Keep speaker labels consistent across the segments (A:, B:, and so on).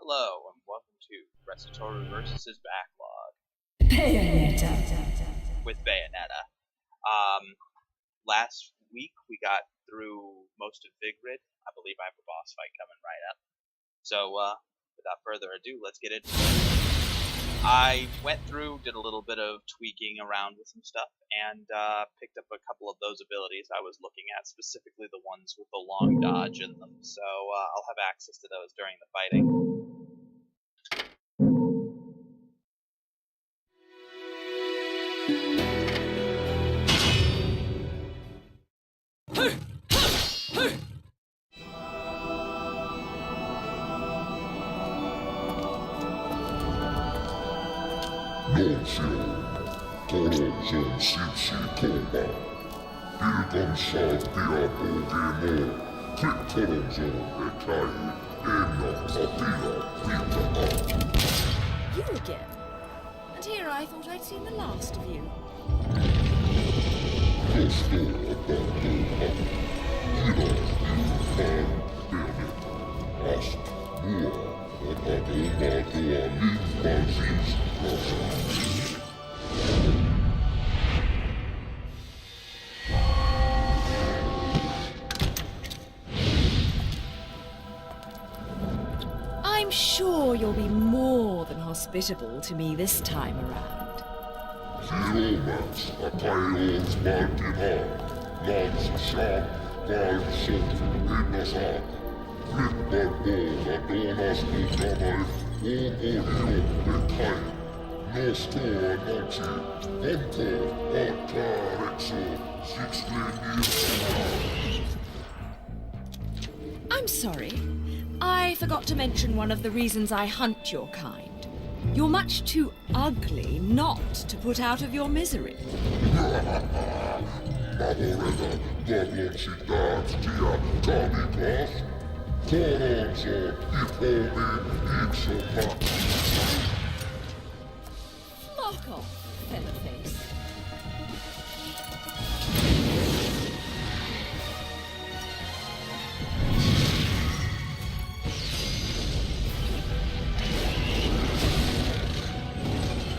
A: Hello, and welcome to Satoru versus his Backlog
B: Bayonetta.
A: with Bayonetta. Last week we got through most of Vigrid. I believe I have a boss fight coming right up. So, without further ado, let's get into it. I went through, did a little bit of tweaking around with some stuff, and picked up a couple of those abilities I was looking at, specifically the ones with the long dodge in them. So, I'll have access to those during the fighting.
C: Toronson sitsi kova. Pilkan piapogemo. Klik Toronson ekai. Enna kapia pita.
B: You again? And here I thought I'd seen the last of you.
C: Kosto apakoha. Ida ilman peanet. Ast mua. Opadoma toa limpansis rasa.
B: I'm sure you'll be more than hospitable to me this time around.
C: Zero-mats apaions martina. Lans sharp, wild salt, innasak. Flippar båda donas motavare. Ogorio ekai. Nostoa nochi. Onko artarexo.
B: I'm sorry. I forgot to mention one of the reasons I hunt your kind. You're much too ugly not to put out of your misery.
C: Mahoreda, Godlonsidad, Tia, Tamipas. Toronson, Ipomi, Ipsopa.
B: Flock off, featherface.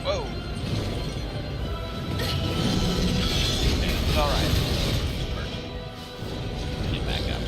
A: Whoa! It's alright. Get back up.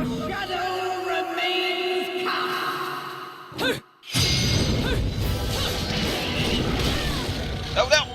D: shadow remains cast.
A: Oh no!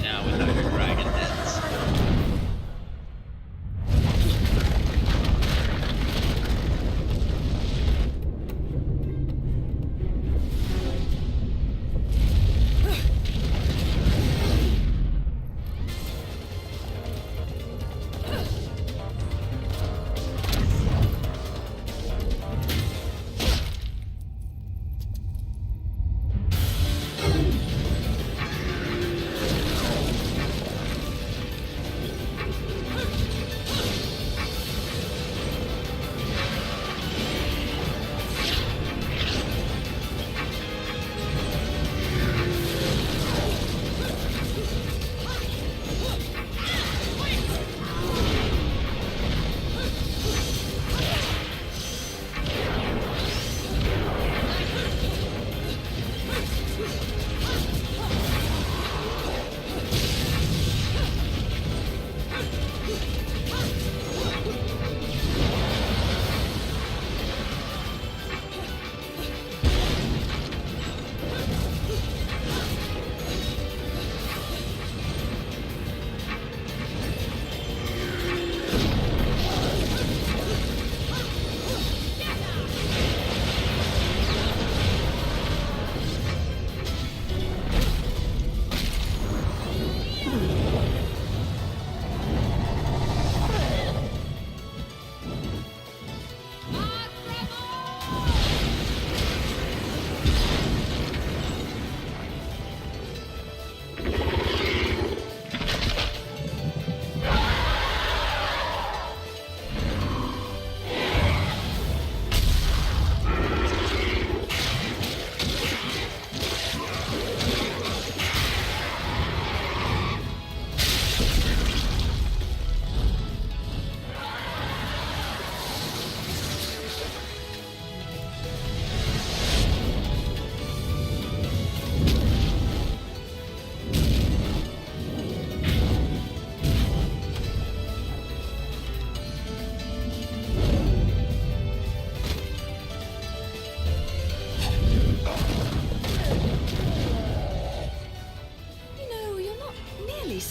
A: Now with how your dragon heads.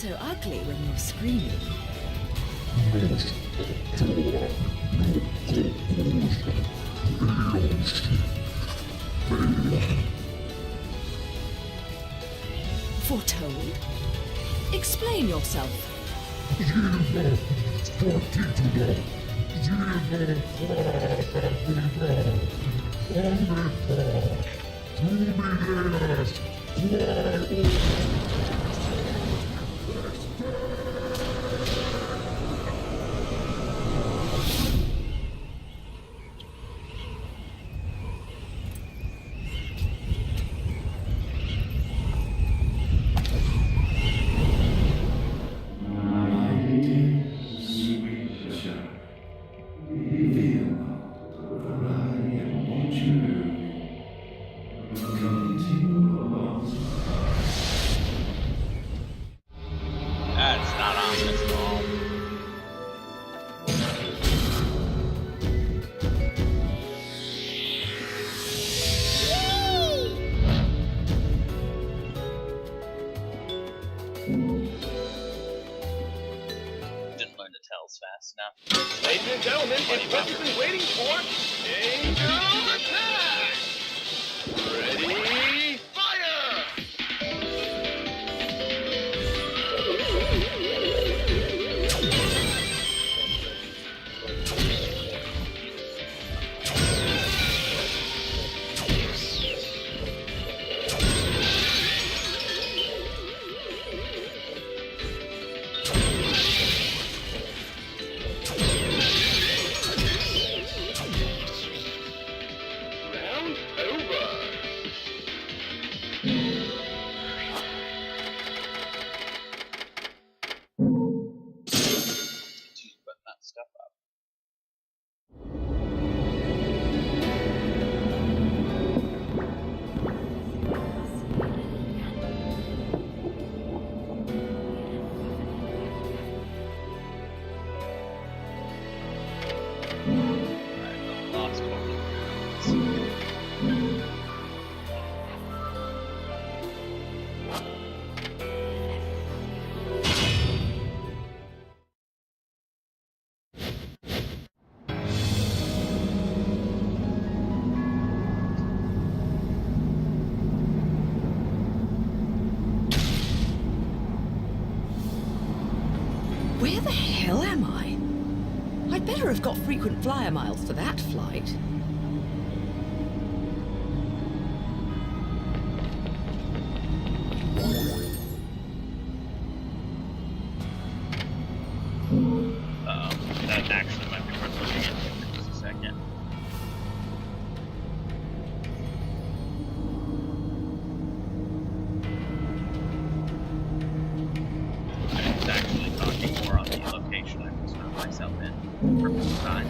B: so ugly when you're screaming. Foretold? Explain yourself.
A: That's not ominous at all. Didn't learn the tells fast enough.
E: Ladies and gentlemen, it's what you've been waiting for. Angel attack! Ready, fire! Round over.
A: Continue putting that stuff up. Alright, the last one.
B: Where the hell am I? I'd better have got frequent flyer miles for that flight.
A: That actually might be worth looking into for just a second. I was actually talking more on the location I was found myself in for full time.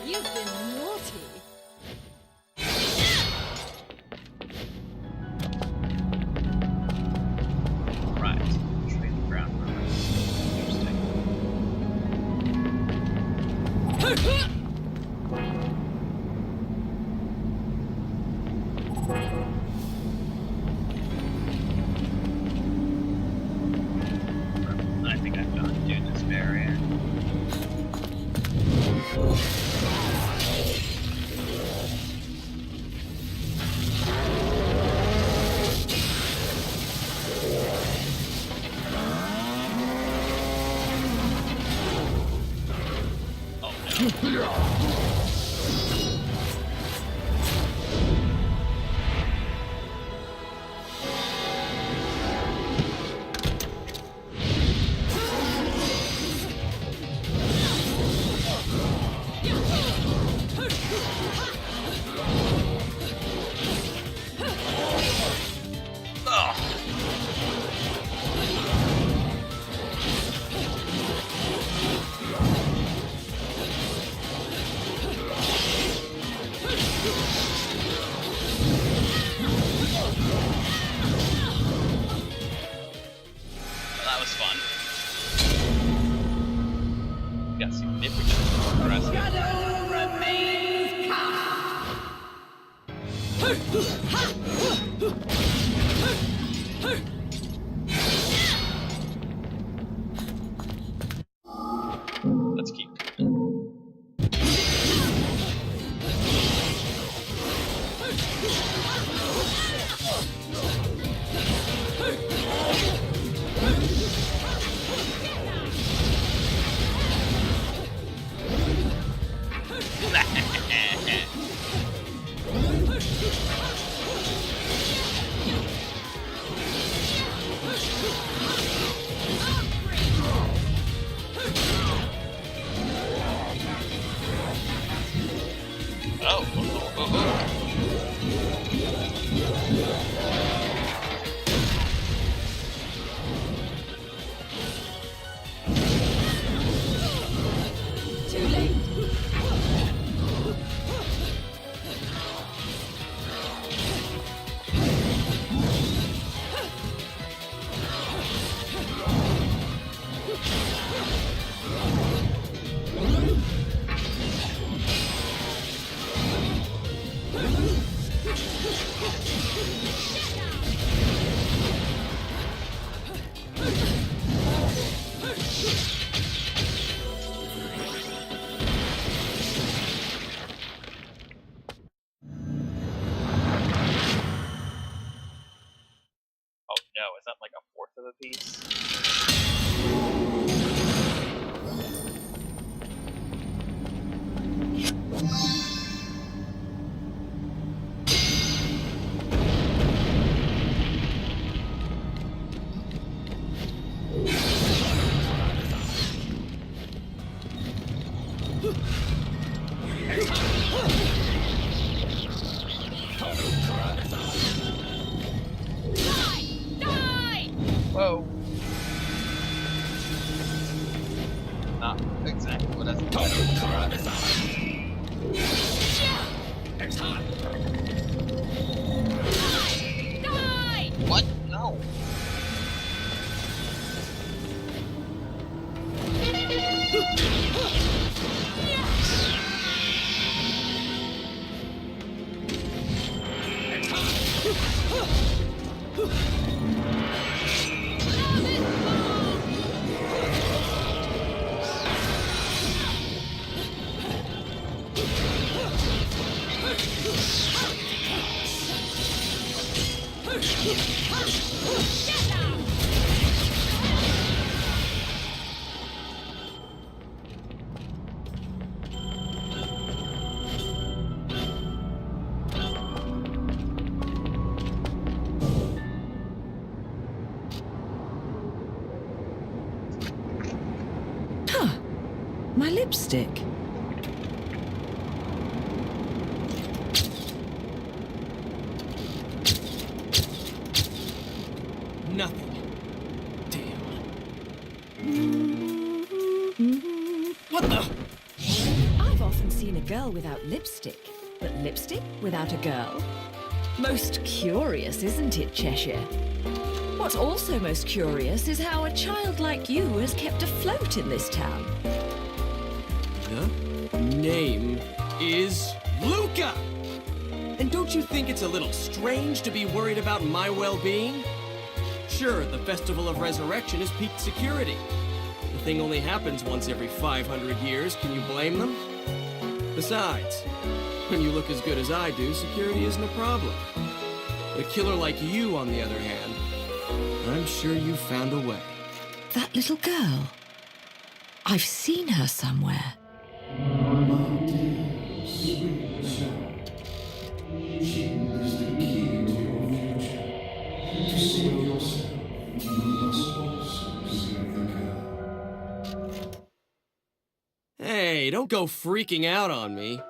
B: You've been naughty.
A: Right. Trade the ground for interesting. I think I've got to do this barrier. Oh no. Impressive.
D: Shadow remains cast.
A: Let's keep. Oh.
B: Too late.
A: Oh no, is that like a fourth of a piece? Whoa. Not exactly what I What? No.
B: Huh. My lipstick.
F: Nothing. Damn. What the?
B: I've often seen a girl without lipstick, but lipstick without a girl? Most curious, isn't it, Cheshire? What's also most curious is how a child like you has kept afloat in this town.
F: The name is Luca! And don't you think it's a little strange to be worried about my well-being? Sure, the Festival of Resurrection is peak security. The thing only happens once every 500 years, can you blame them? Besides, when you look as good as I do, security isn't a problem. But a killer like you, on the other hand, I'm sure you found a way.
B: That little girl. I've seen her somewhere.
F: Hey, don't go freaking out on me.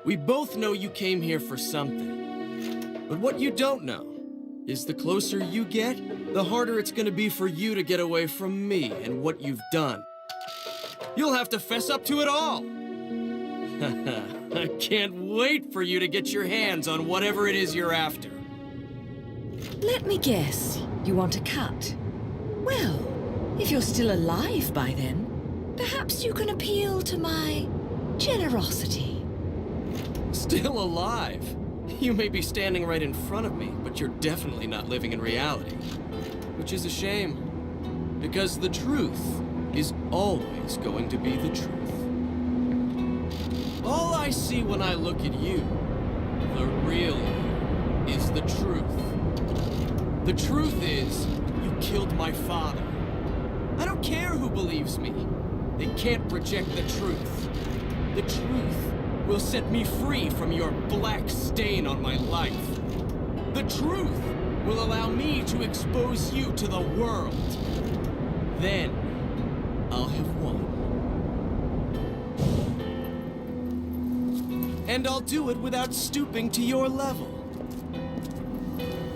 F: We both know you came here for something. But what you don't know is the closer you get, the harder it's gonna be for you to get away from me and what you've done. You'll have to fess up to it all. I can't wait for you to get your hands on whatever it is you're after.
B: Let me guess. You want a cut? Well, if you're still alive by then, perhaps you can appeal to my Generosity.
F: Still alive. You may be standing right in front of me, but you're definitely not living in reality. Which is a shame. Because the truth is always going to be the truth. All I see when I look at you, the real you, is the truth. The truth is, you killed my father. I don't care who believes me. They can't reject the truth. The truth will set me free from your black stain on my life. The truth will allow me to expose you to the world. Then, I'll have won. And I'll do it without stooping to your level.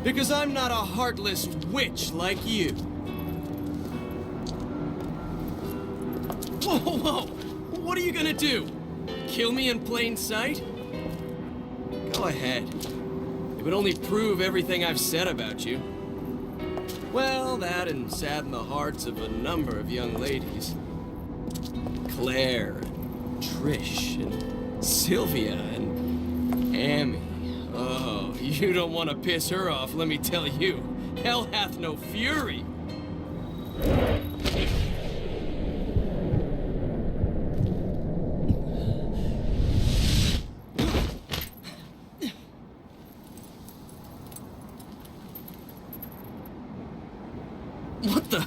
F: Because I'm not a heartless witch like you. Whoa, whoa, whoa! What are you gonna do? Kill me in plain sight? Go ahead. It would only prove everything I've said about you. Well, that and sadden the hearts of a number of young ladies. Claire, and Trish, and Sylvia, and Amy. Oh, you don't want to piss her off, let me tell you. Hell hath no fury. What the?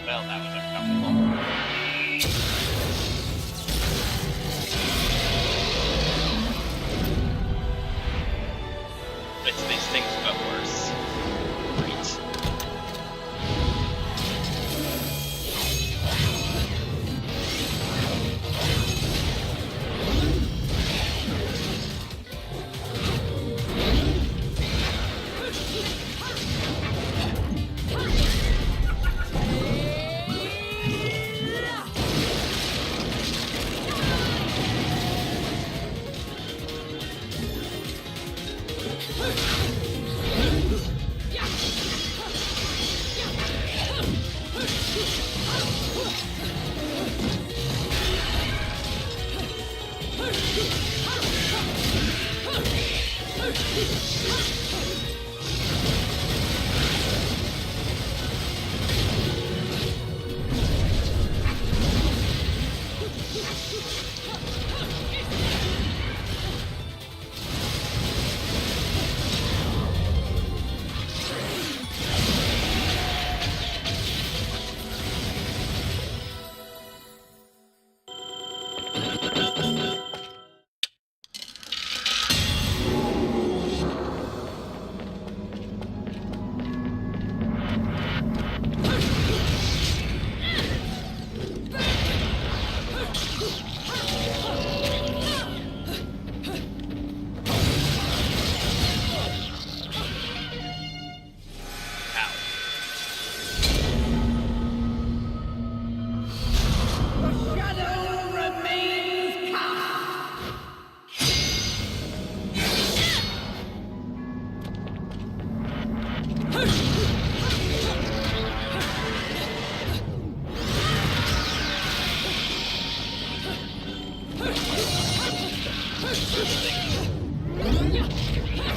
A: Well, that was uncomfortable. It's these things but worse. Great.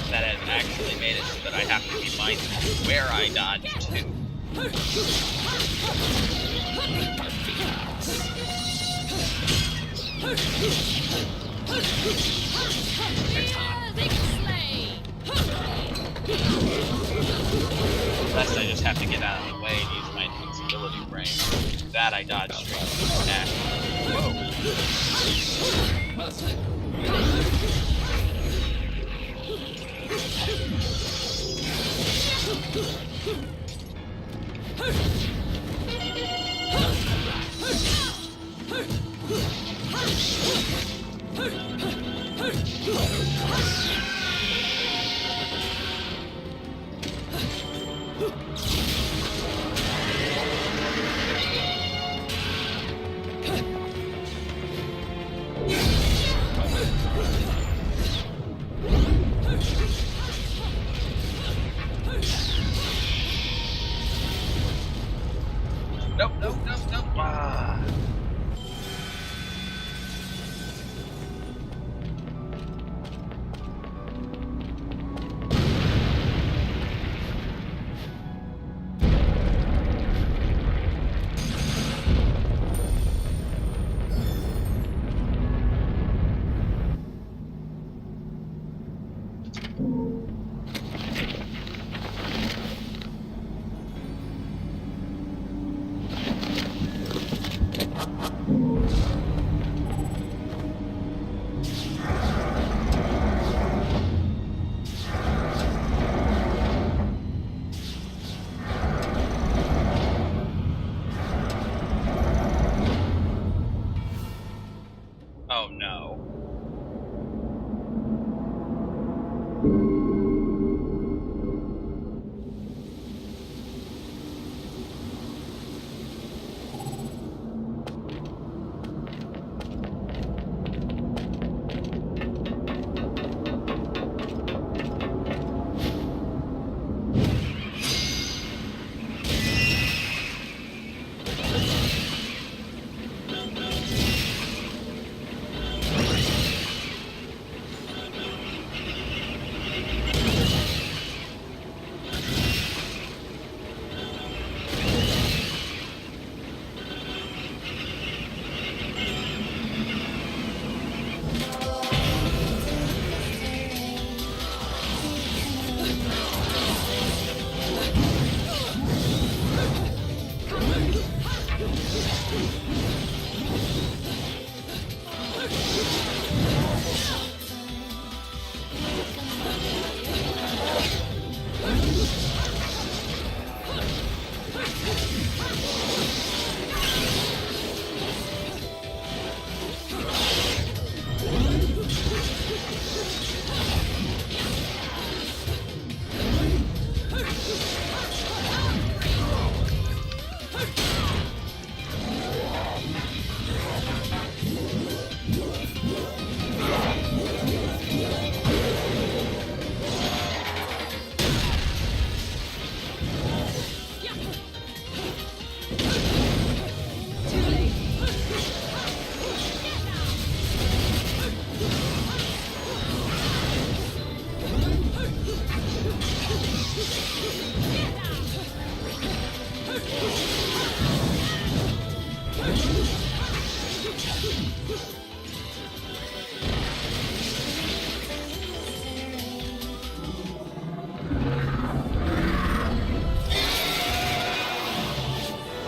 A: That has actually made it so that I have to be mindful where I dodge to. Unless I just have to get out of the way and use my invincibility brain. That I dodge straight to the attack. Nope, nope, nope, nope. Ah. Oh no.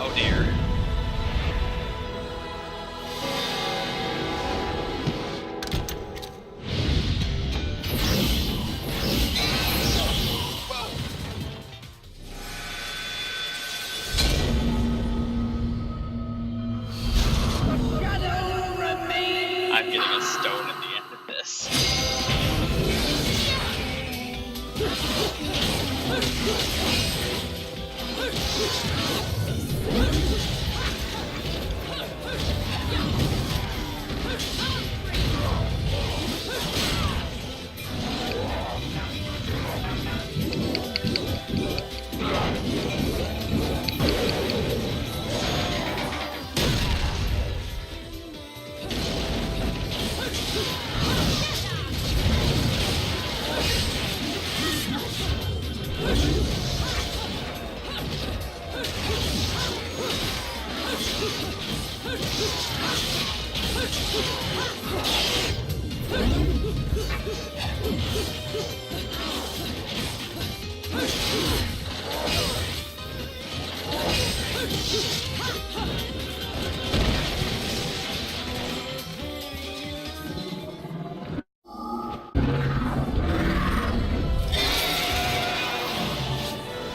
A: Oh dear.
D: Shadow remains.
A: I'm getting a stone at the end of this.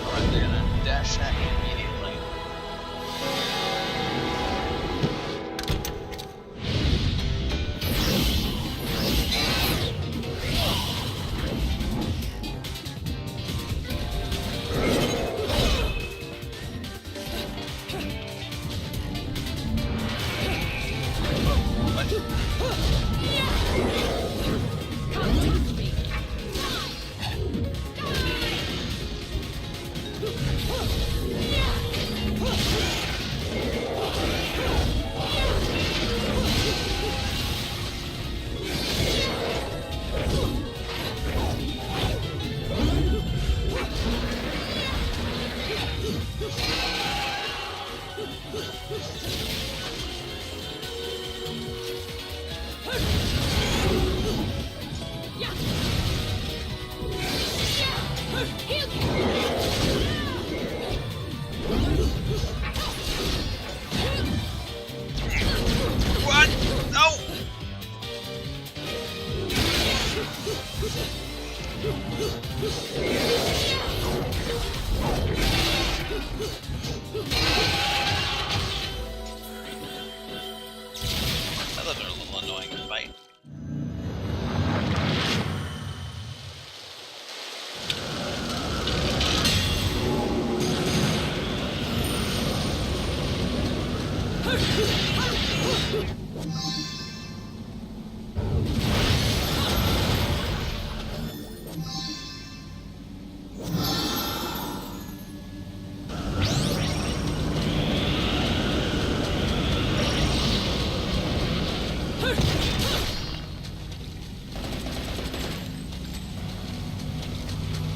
A: Alright, they're gonna dash at me immediately.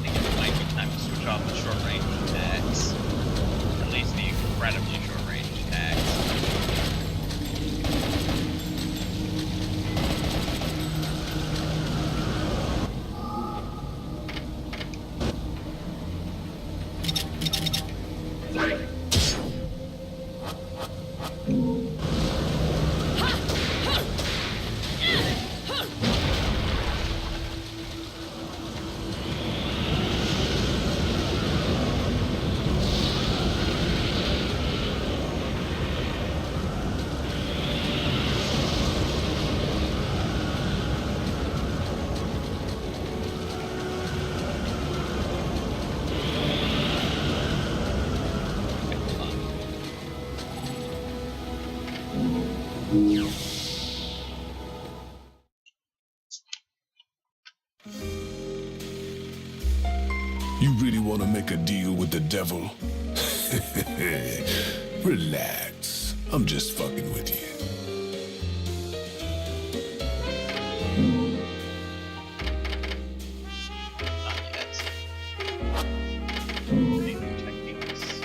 A: think it might be time to switch off the short range attacks. At least the incredibly short range attacks.
C: You really want to make a deal with the devil? Relax. I'm just fucking with you.
A: Not yet. Any new techniques?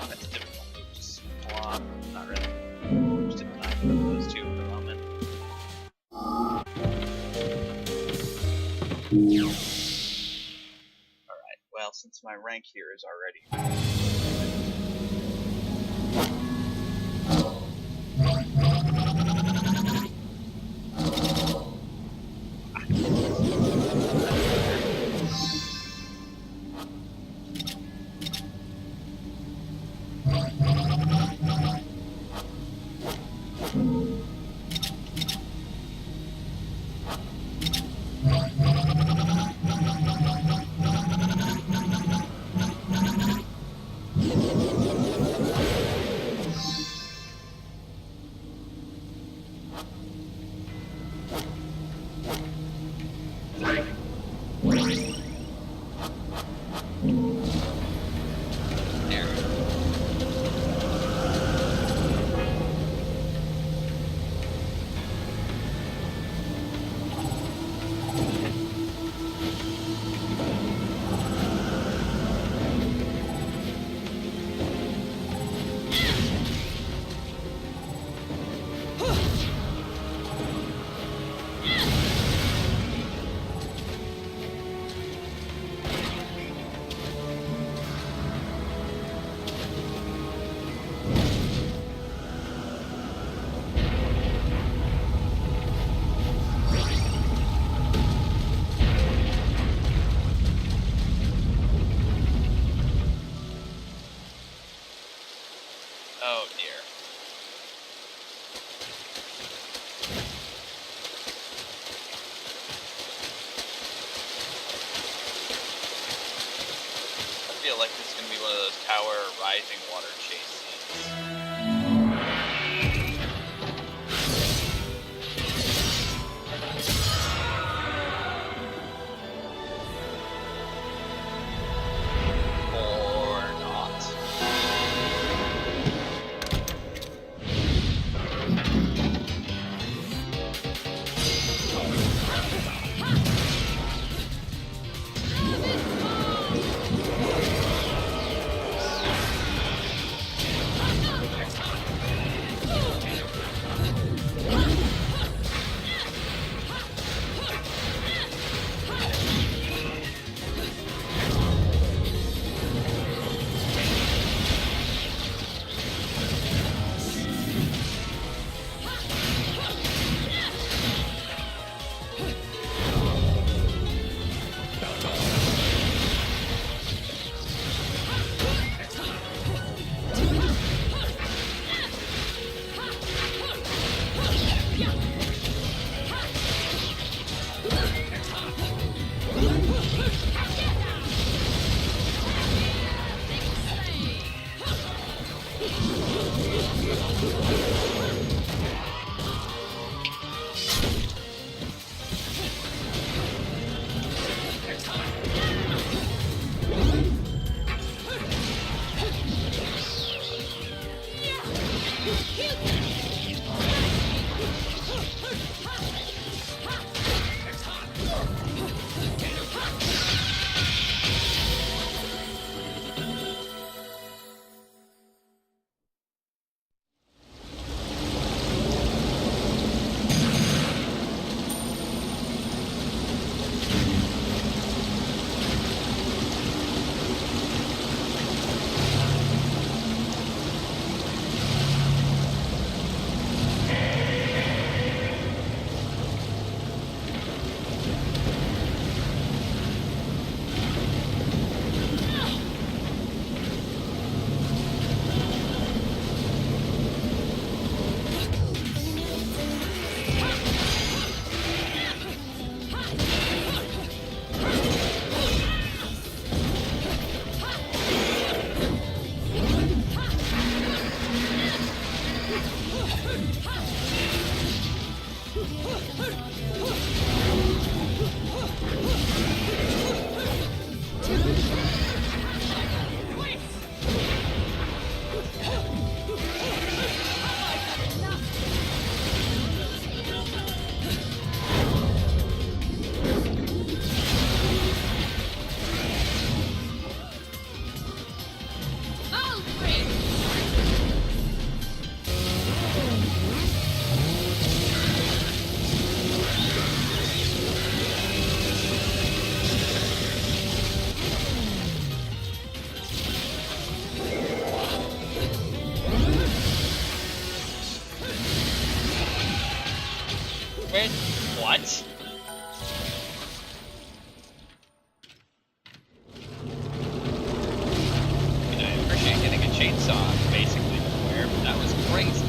A: That's a difficult move to swap. Not really. Just didn't like those two for the moment. Alright, well, since my rank here is already there. Oh dear. I feel like this is gonna be one of those tower rising water chase scenes. Or not. Wait, what? I appreciate getting a chainsaw basically everywhere, but that was crazy.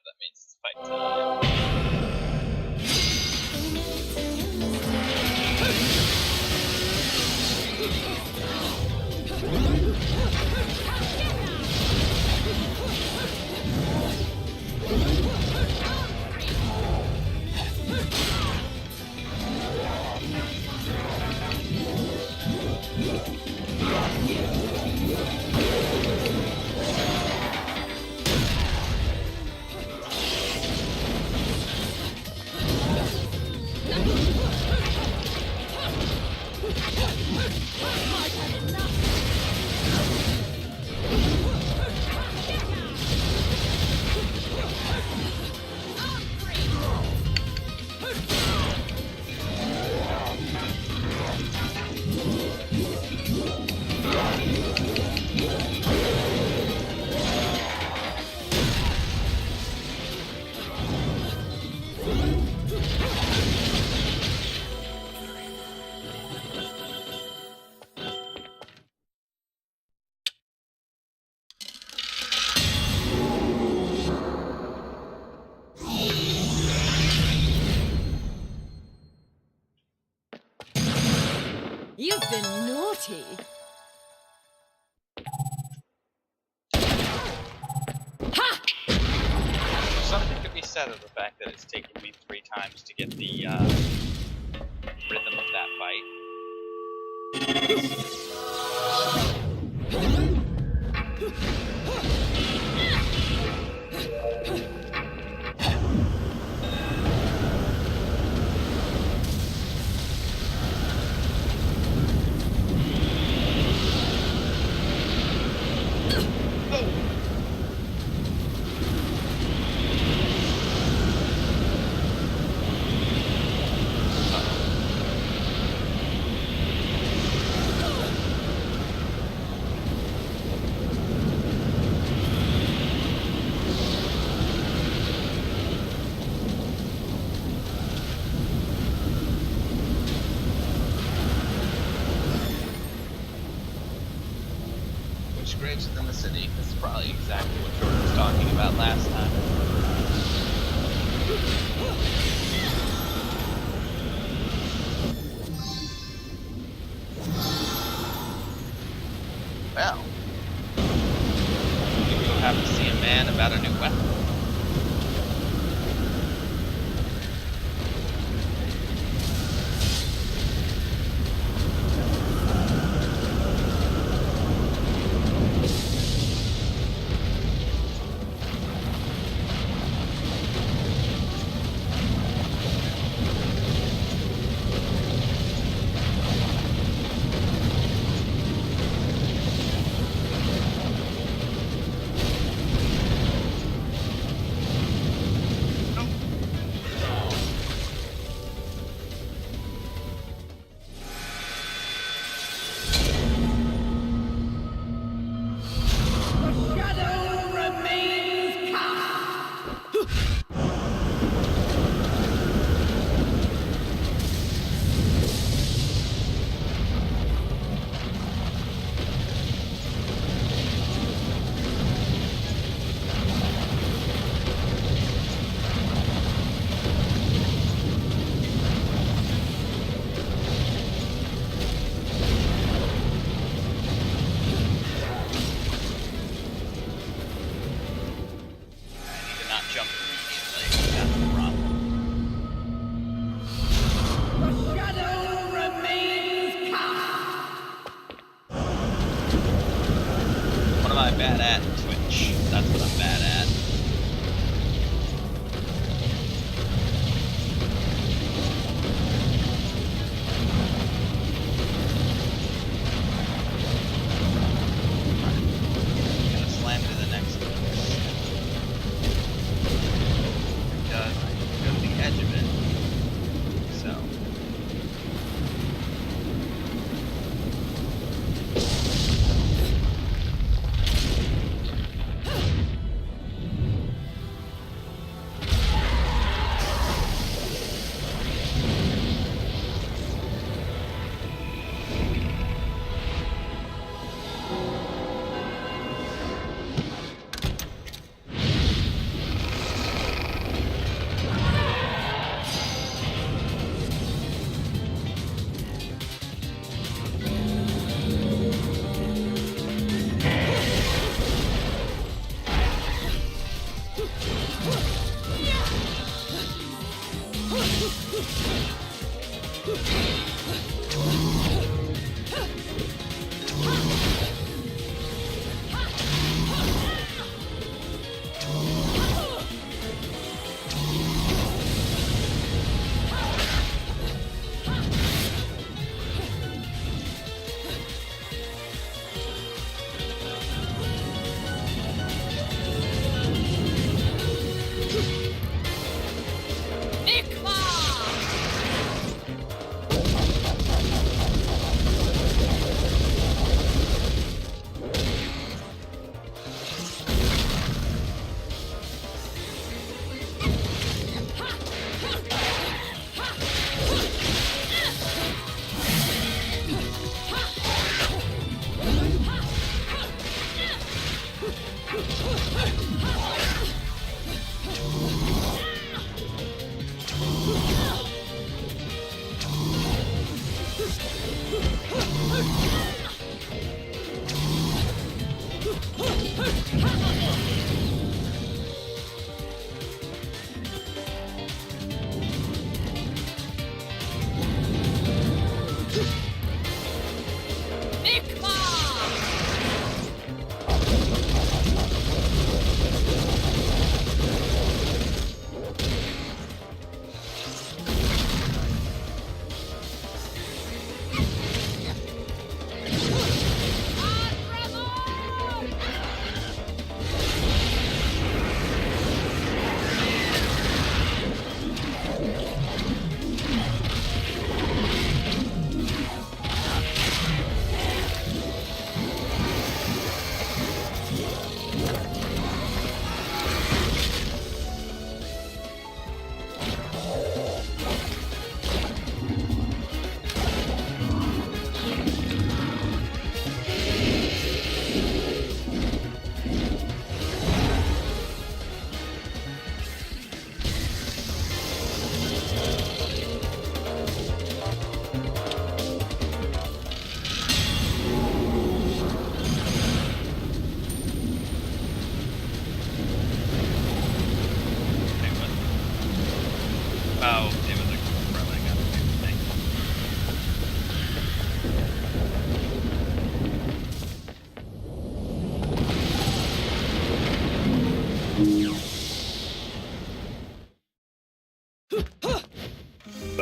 A: That means it's fight time.
B: You've been naughty. Ha!
A: Something to be said of the fact that it's taken me 3 times to get the rhythm of that fight. Fish graves within the city. This is probably exactly what Jordan was talking about last time. Well, we will have to see a man about a new weapon.
D: The shadow remains cast.
A: I need to not jump immediately. That's the problem.
D: The shadow remains cast.
A: What am I bad at? Twitch. That's what I'm bad at. Gonna slam to the next one. Because I need to go to the edge of it. So.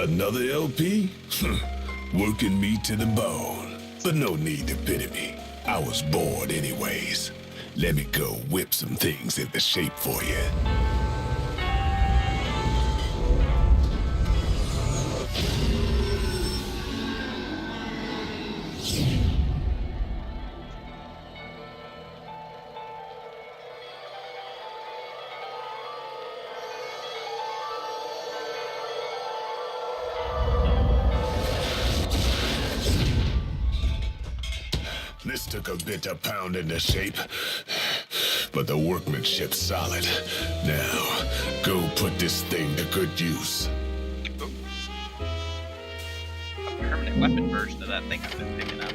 C: Another LP? Working me to the bone. But no need to pity me. I was bored anyways. Let me go whip some things into shape for you. This took a bit to pound into shape, but the workmanship's solid. Now, go put this thing to good use.
A: Ooh. A permanent weapon version of that thing I've been picking up.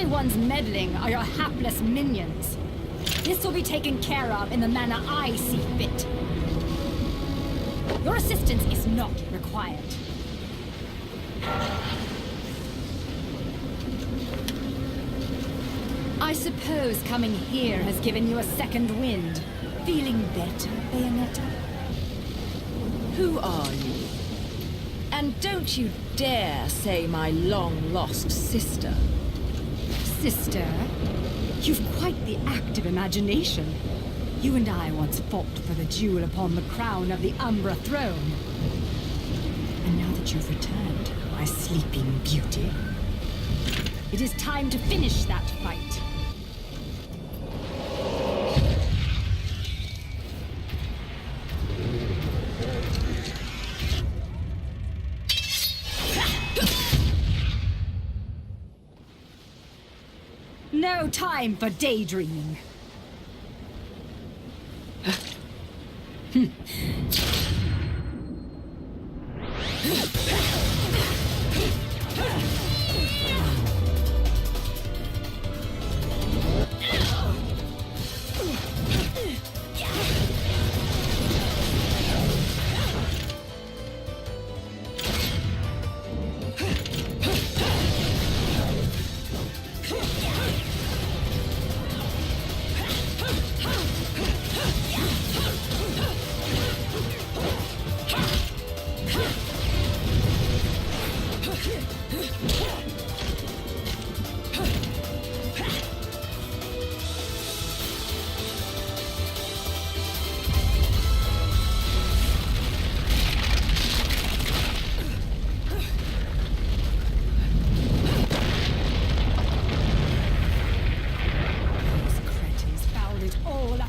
G: only ones meddling are your hapless minions. This will be taken care of in the manner I see fit. Your assistance is not required. I suppose coming here has given you a second wind. Feeling better, Bayonetta?
B: Who are you? And don't you dare say my long-lost sister.
G: Sister, you've quite the active imagination. You and I once fought for the jewel upon the crown of the Umbra throne. And now that you've returned, my sleeping beauty, it is time to finish that fight. No time for daydreaming.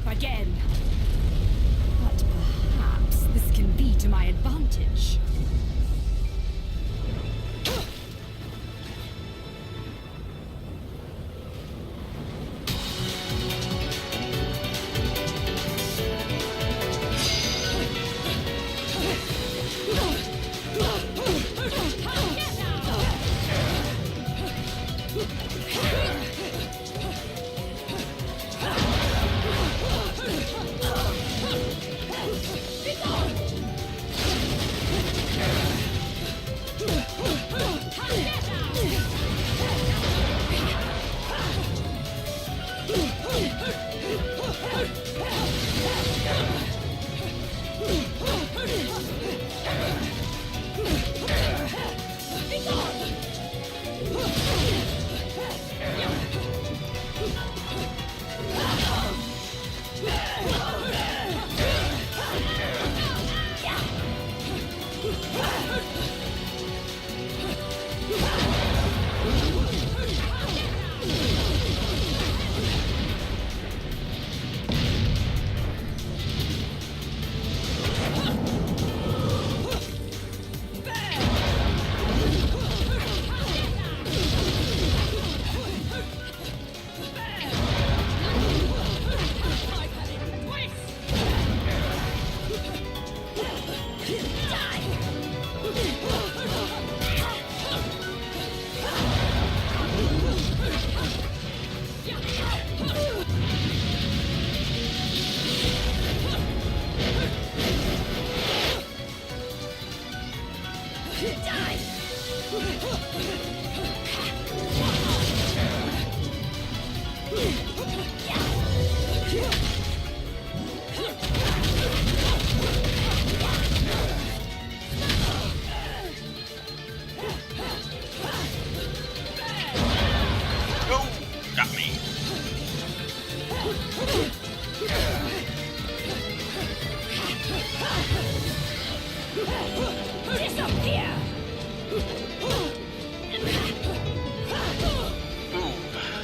G: Again. But perhaps this can be to my advantage.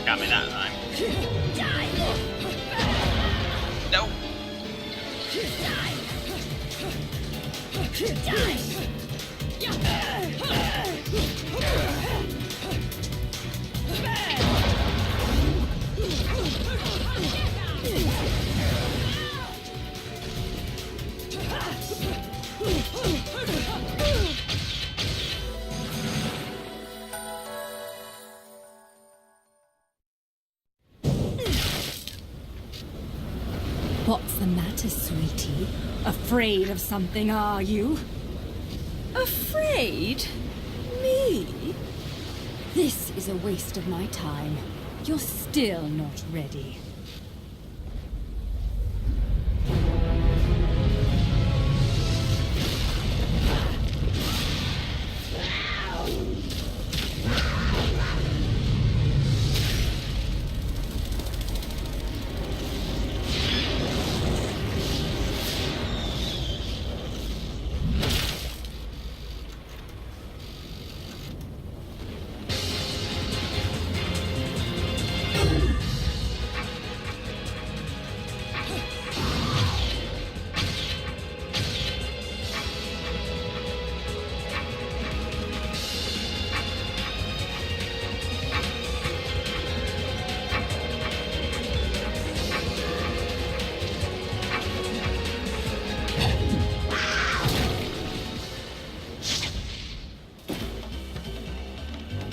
A: Got me that time. Nope.
G: What's the matter, sweetie? Afraid of something, are you?
B: Afraid? Me?
G: This is a waste of my time. You're still not ready.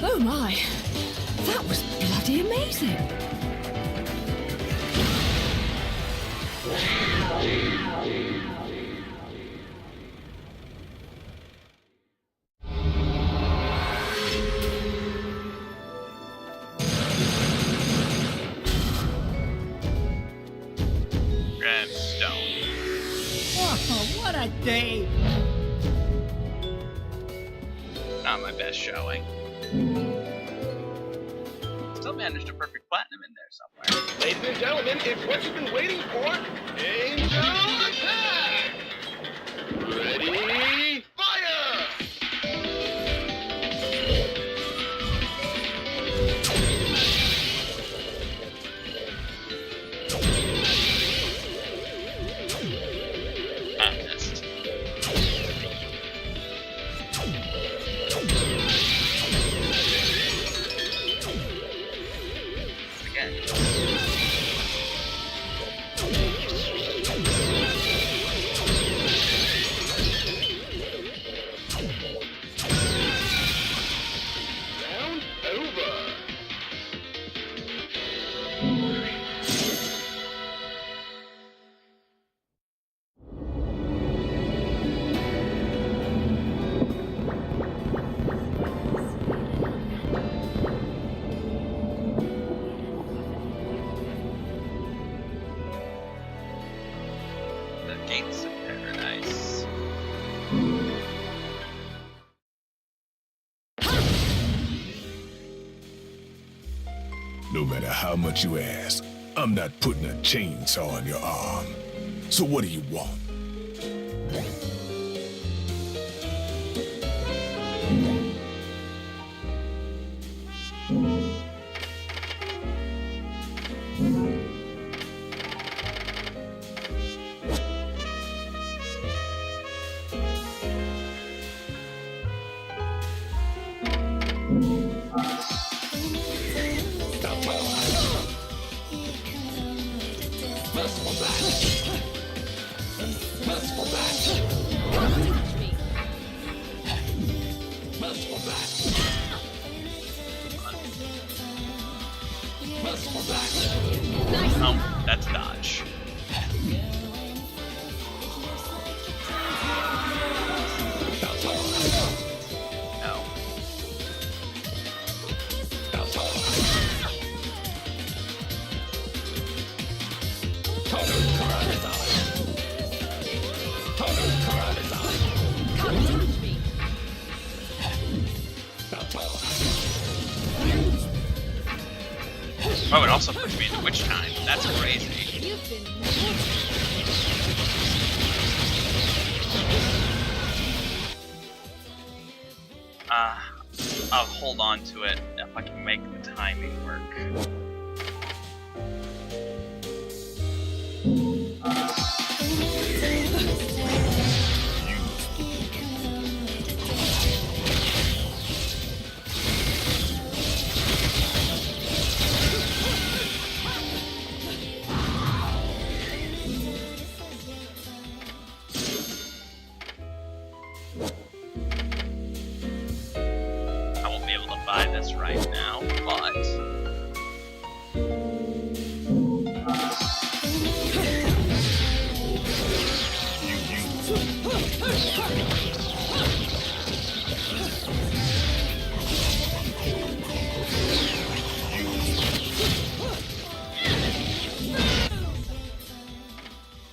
B: Oh my, that was bloody amazing.
A: Gemstone.
D: Oh, what a day!
A: Not my best showing. Still managed a perfect platinum in there somewhere.
E: Ladies and gentlemen, it's what you've been waiting for. Angel attack! Ready, fire!
A: Missed. Again.
E: Round over.
A: The gates of paradise.
C: No matter how much you ask, I'm not putting a chainsaw on your arm. So what do you want?
A: Oh, that's dodge. No. Oh, it also puts me into witch time. That's crazy. I'll hold on to it if I can make the timing work. I won't be able to buy this right now, but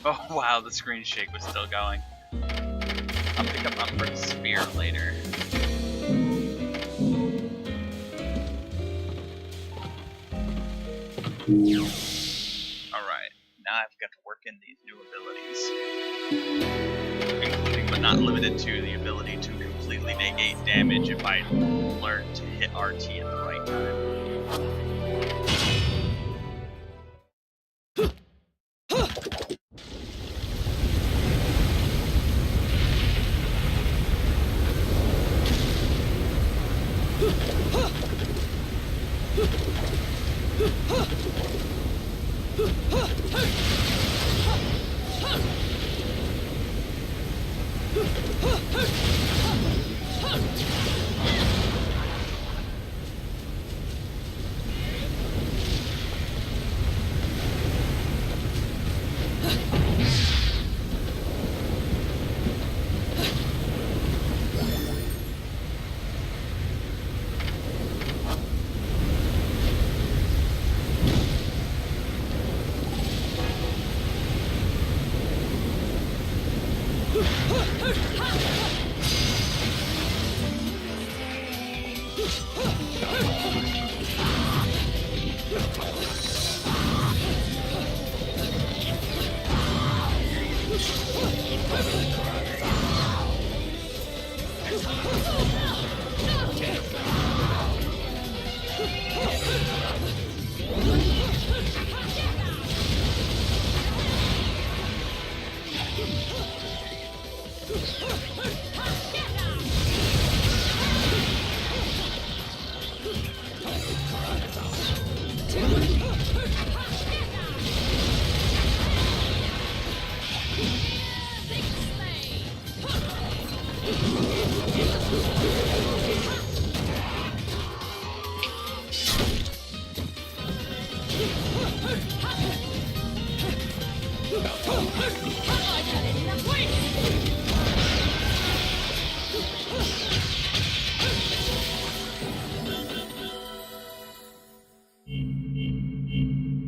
A: Oh wow, the screen shake was still going. I'll pick up Umbrid's spear later. Alright, now I've got to work in these new abilities. Including but not limited to the ability to completely negate damage if I learn to hit RT at the right time.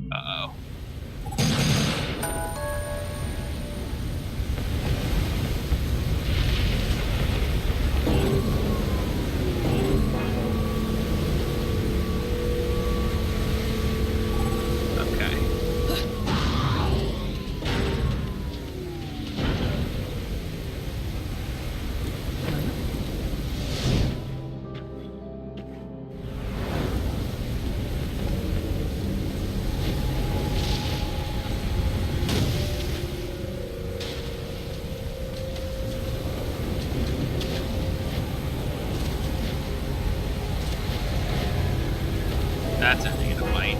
A: Uh-oh. Okay. That's a thing in a fight.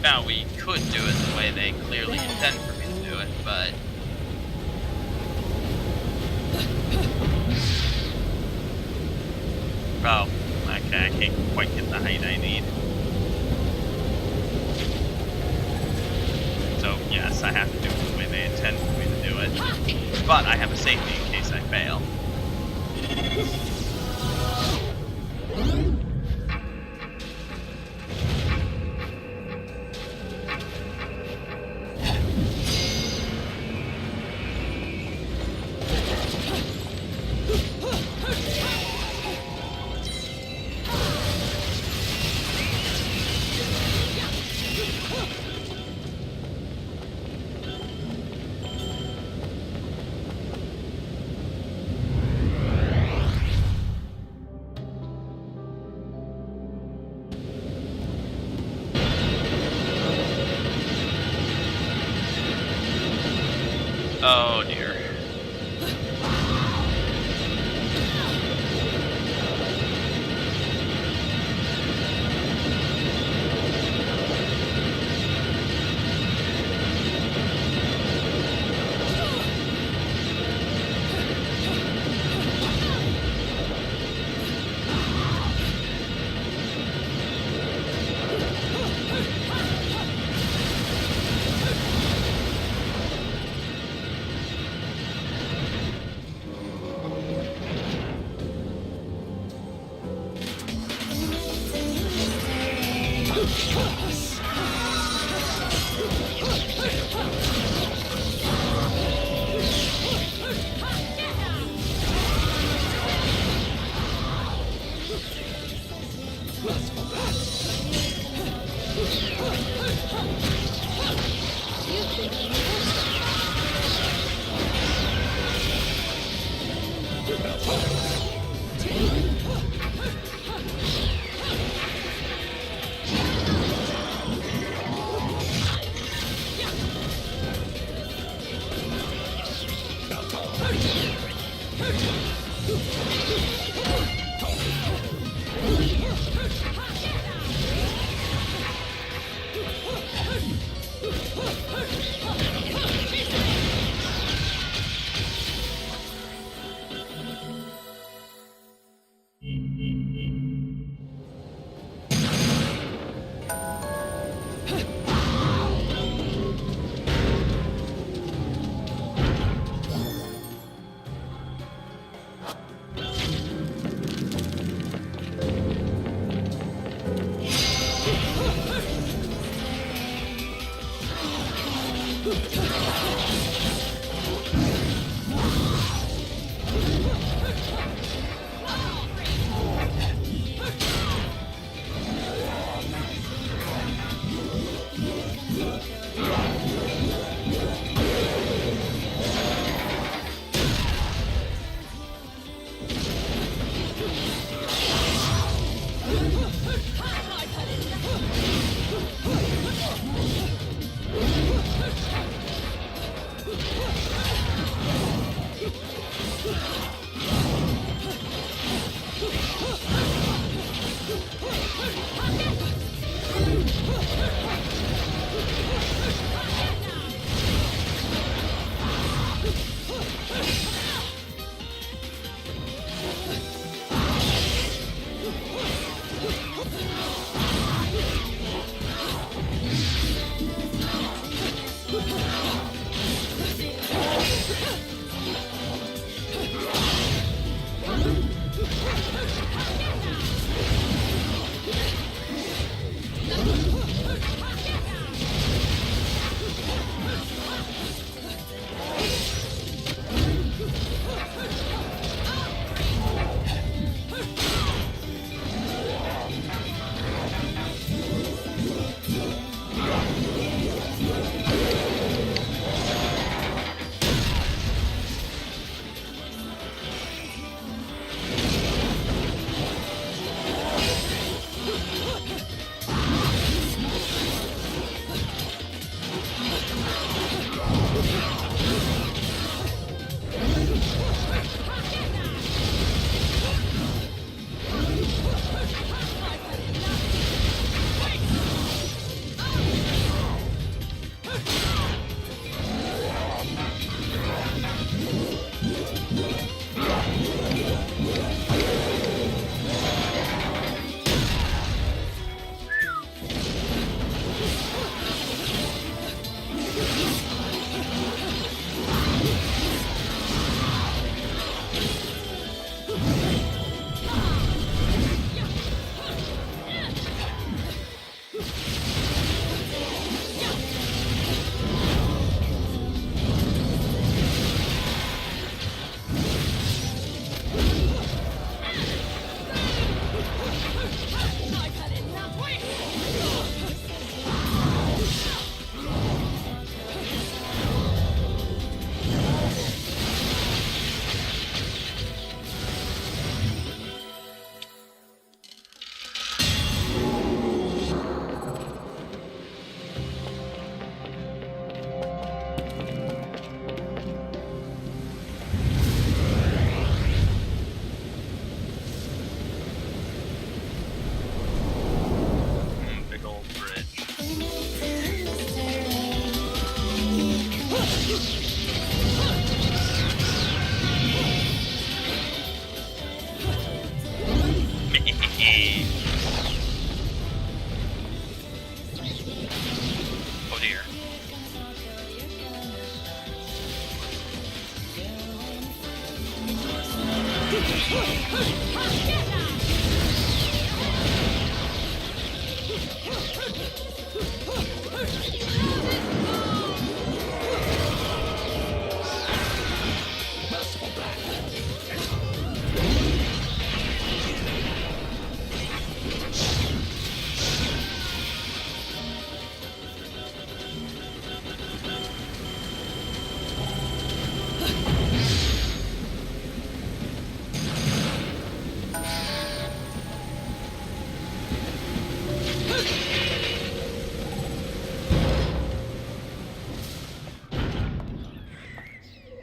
A: Now, we could do it the way they clearly intend for me to do it, but... Oh, okay, I can't quite get the height I need. So, yes, I have to do it the way they intend for me to do it. But I have a safety in case I fail. Oh dear.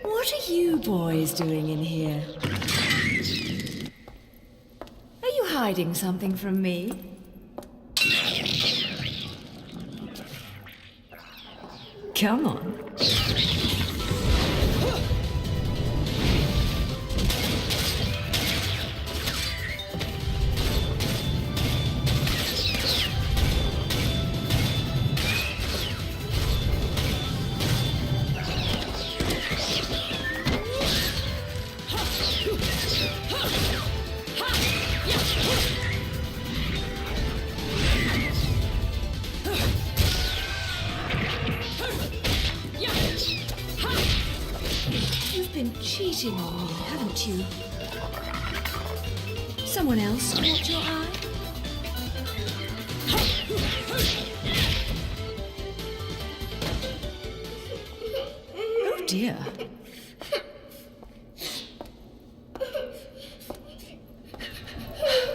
B: What are you boys doing in here? Are you hiding something from me? Come on. You've been cheating on me, haven't you? Someone else caught your eye? Oh dear.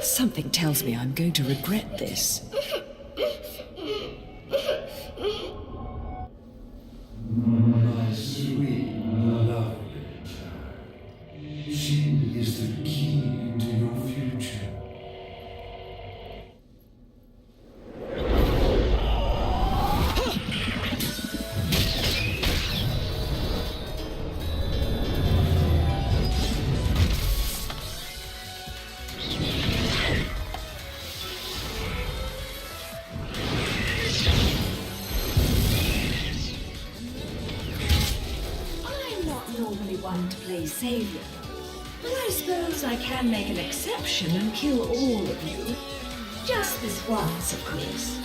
B: Something tells me I'm going to regret this.
H: My sweet, lovely child. She is the key to your future.
B: I'm not normally one to play savior, but I suppose I can make an exception and kill all of you. Just this once, of course.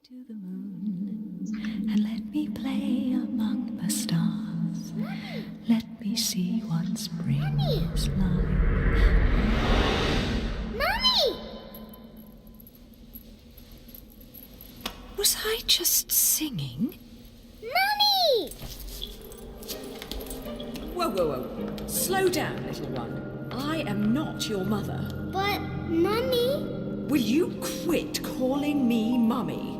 B: To the moon and let me play among the stars. Let me see what spring's like.
I: Mommy!
B: Was I just singing?
I: Mommy!
B: Whoa, whoa, whoa. Slow down, little one. I am not your mother.
I: But, Mommy...
B: Will you quit calling me Mummy?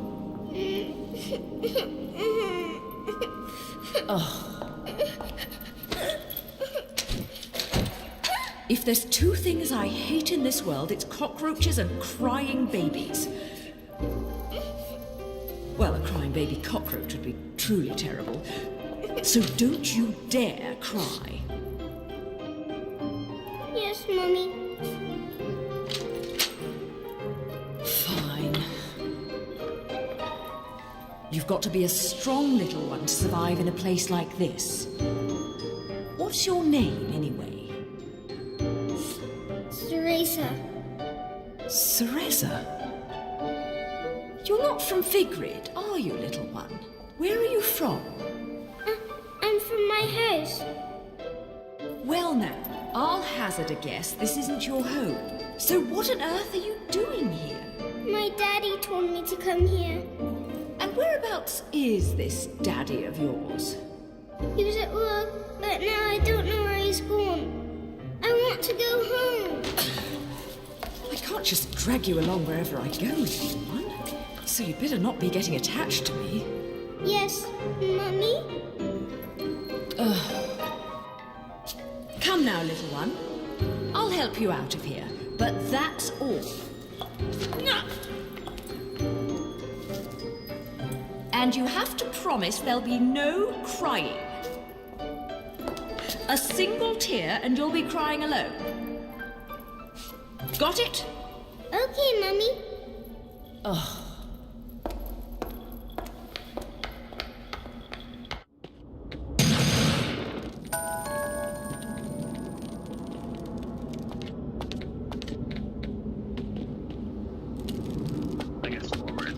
B: If there's two things I hate in this world, it's cockroaches and crying babies. Well, a crying baby cockroach would be truly terrible. So don't you dare cry.
I: Yes, Mommy.
B: you've got to be a strong little one to survive in a place like this. What's your name, anyway?
I: Teresa.
B: Cereza? You're not from Vigrid, are you, little one? Where are you from?
I: I'm from my house.
B: Well now, I'll hazard a guess this isn't your home. So what on earth are you doing here?
I: My daddy told me to come here.
B: And whereabouts is this daddy of yours?
I: He was at work, but now I don't know where he's gone. I want to go home.
B: I can't just drag you along wherever I go, little one. So you better not be getting attached to me.
I: Yes, Mummy?
B: Come now, little one. I'll help you out of here, but that's all. And you have to promise there'll be no crying. A single tear and you'll be crying alone. Got it?
I: Okay, Mummy.
A: I guess forward.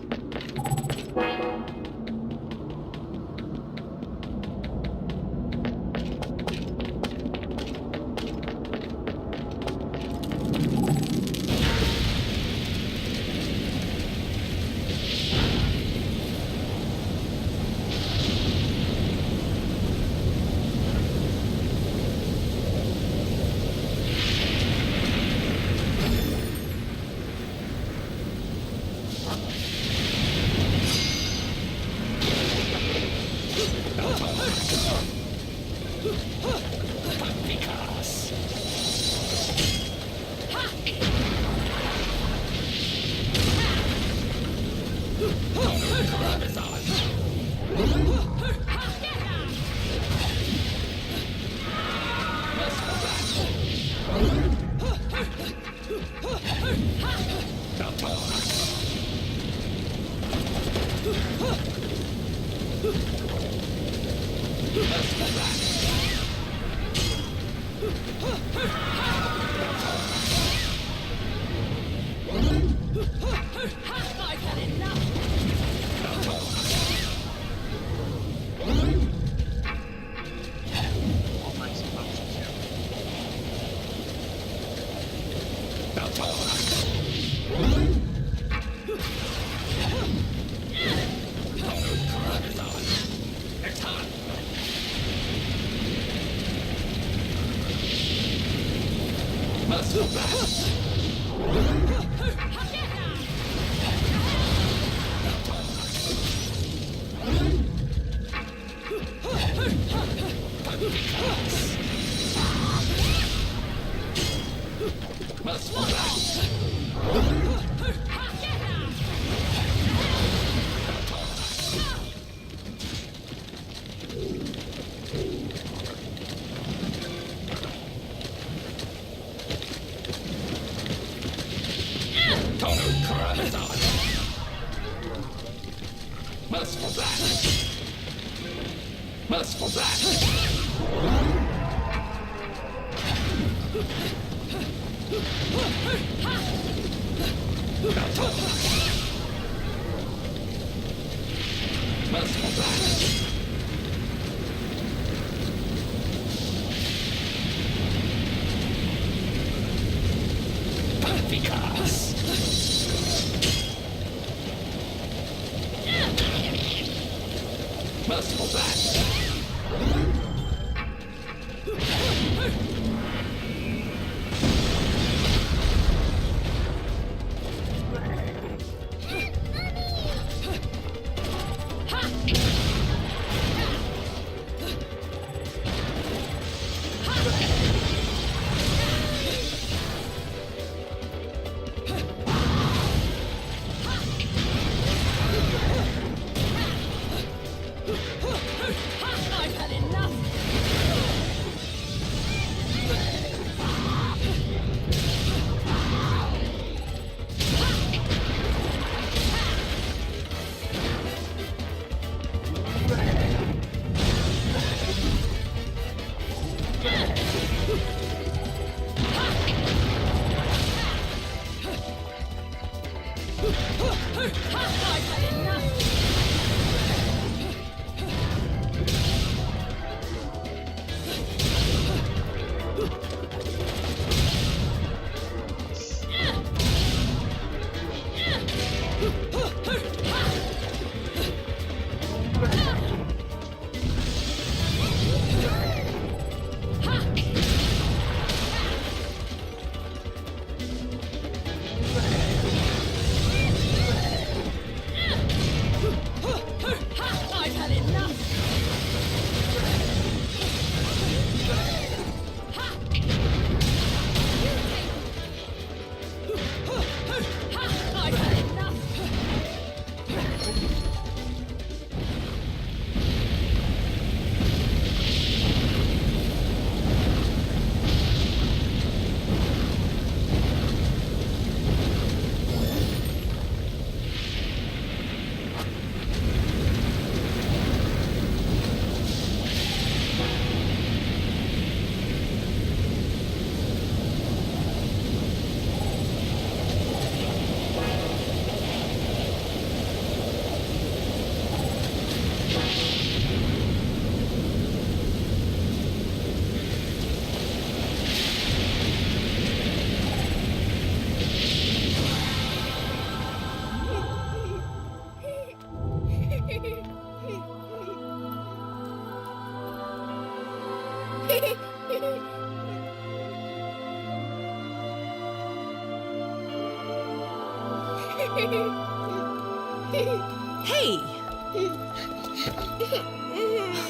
B: Hey!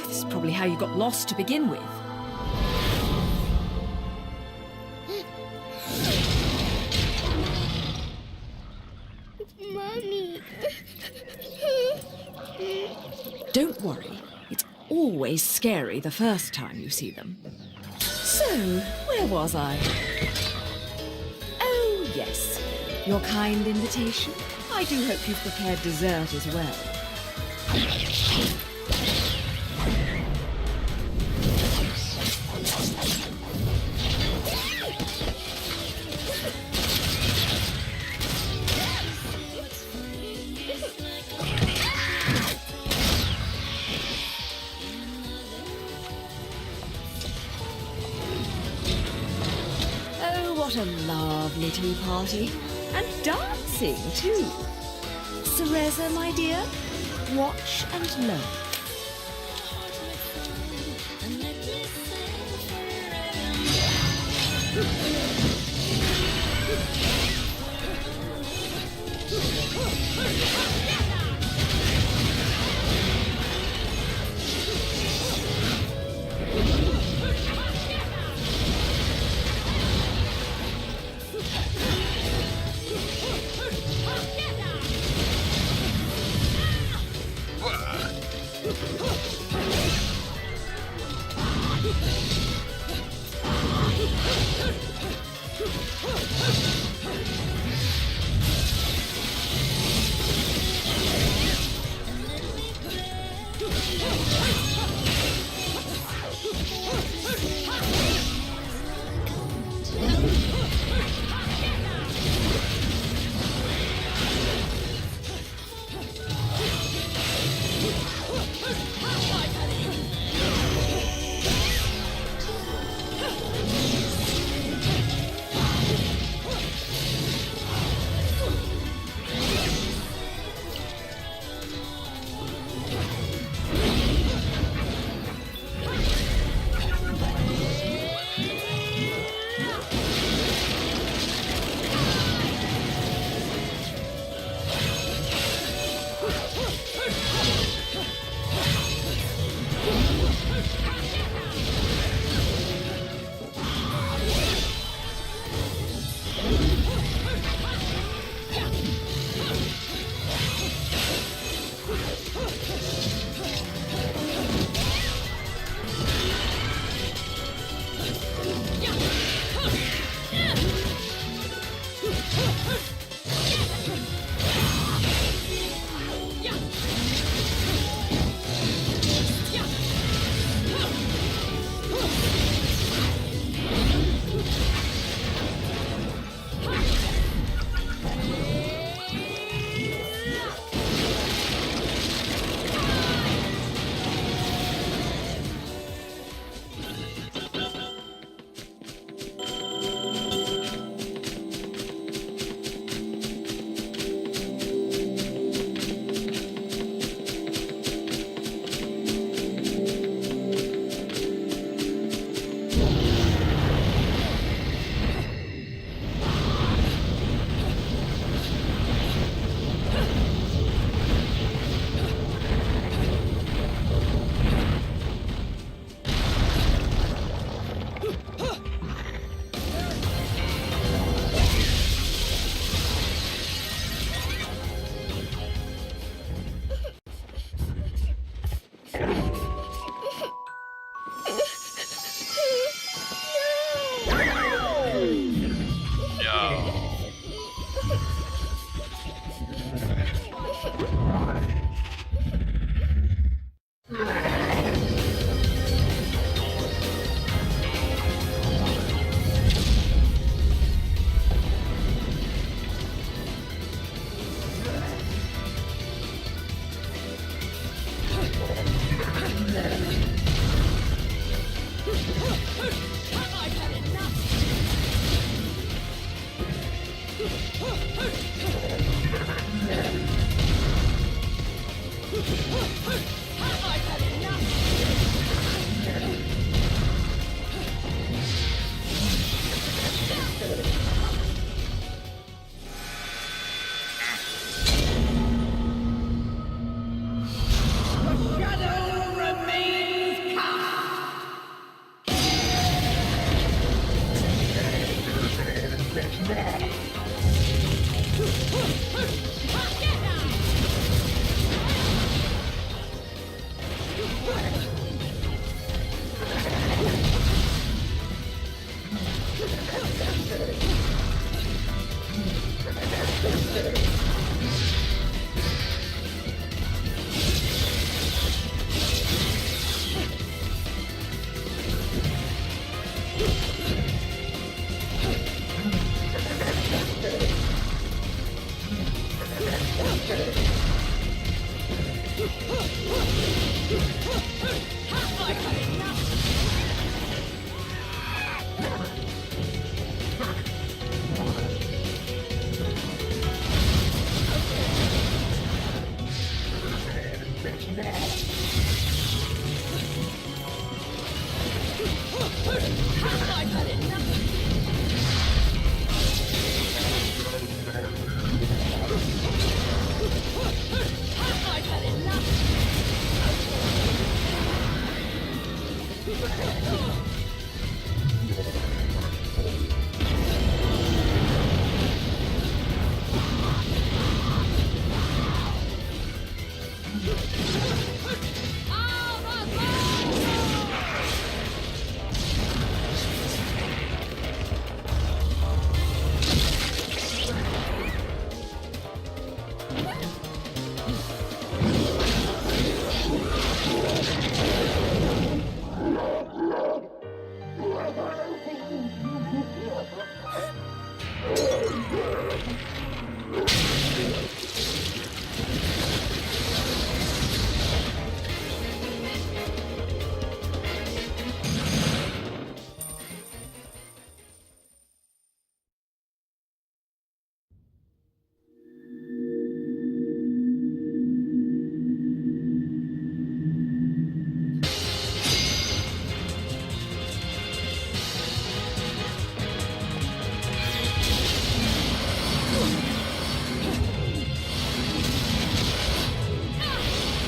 B: This is probably how you got lost to begin with.
I: Mommy.
B: Don't worry. It's always scary the first time you see them. So, where was I? Oh, yes. Your kind invitation. I do hope you've prepared dessert as well. What a lovely tea party. And dancing, too. Cereza, my dear, watch and learn.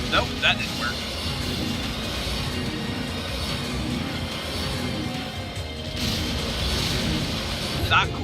A: Nope, that didn't work. Not cool.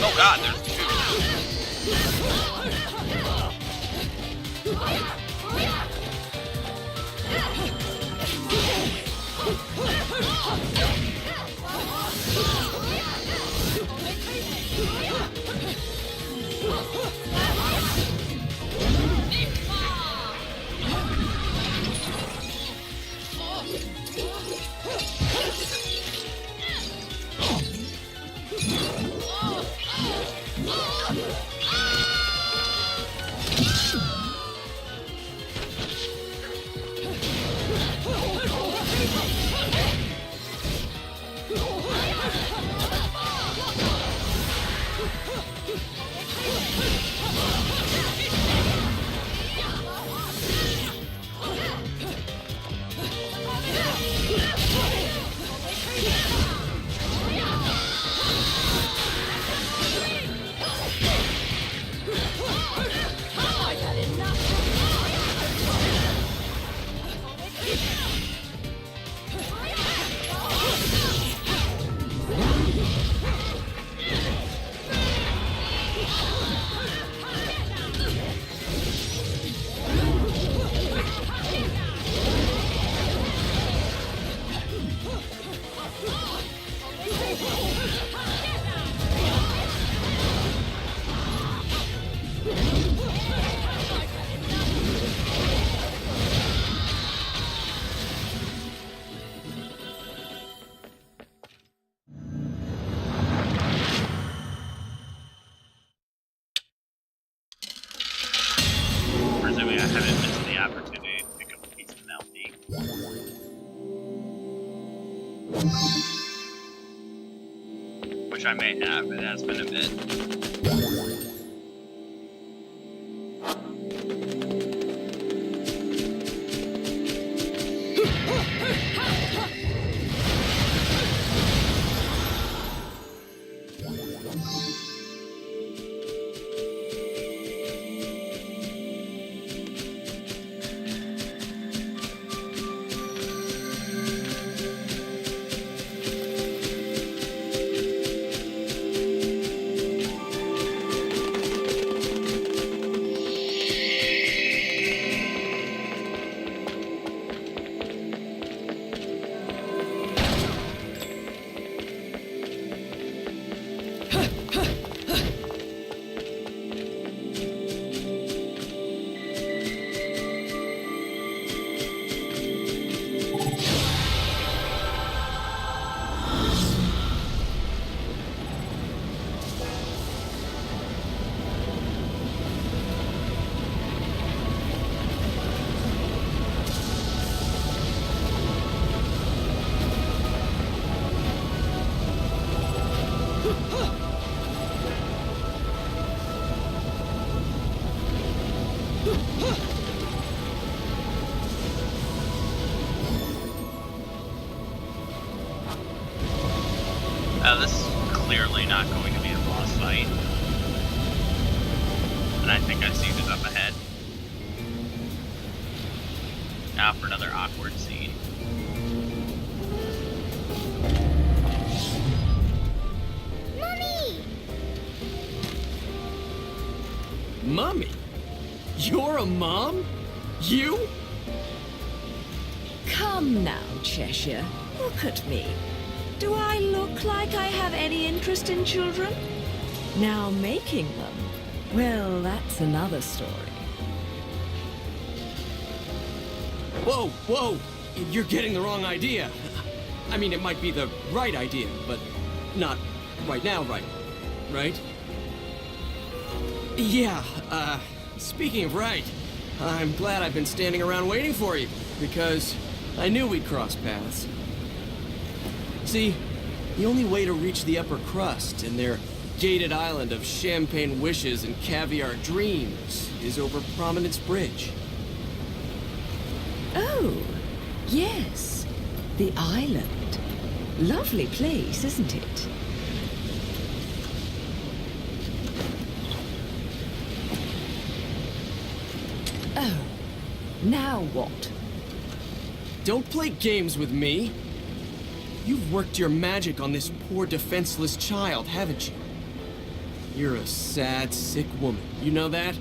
A: Oh god, there's two. Presuming I haven't missed the opportunity to pick up a piece of an LP. Which I may have, it has been a bit. This is clearly not going to be a boss fight. And I think I see who's up ahead. Now for another awkward scene.
I: Mommy!
F: Mummy? You're a mom? You?
B: Come now, Cheshire. Look at me. Do I look like I have any interest in children? Now making them, well, that's another story.
F: Whoa, whoa! You're getting the wrong idea. I mean, it might be the right idea, but not right now, right? Yeah, speaking of right, I'm glad I've been standing around waiting for you, because I knew we'd cross paths. See, the only way to reach the upper crust and their gated island of champagne wishes and caviar dreams is over Prominence Bridge.
B: Oh, yes. The island. Lovely place, isn't it? Oh, now what?
F: Don't play games with me. You've worked your magic on this poor defenseless child, haven't you? You're a sad, sick woman. You know that?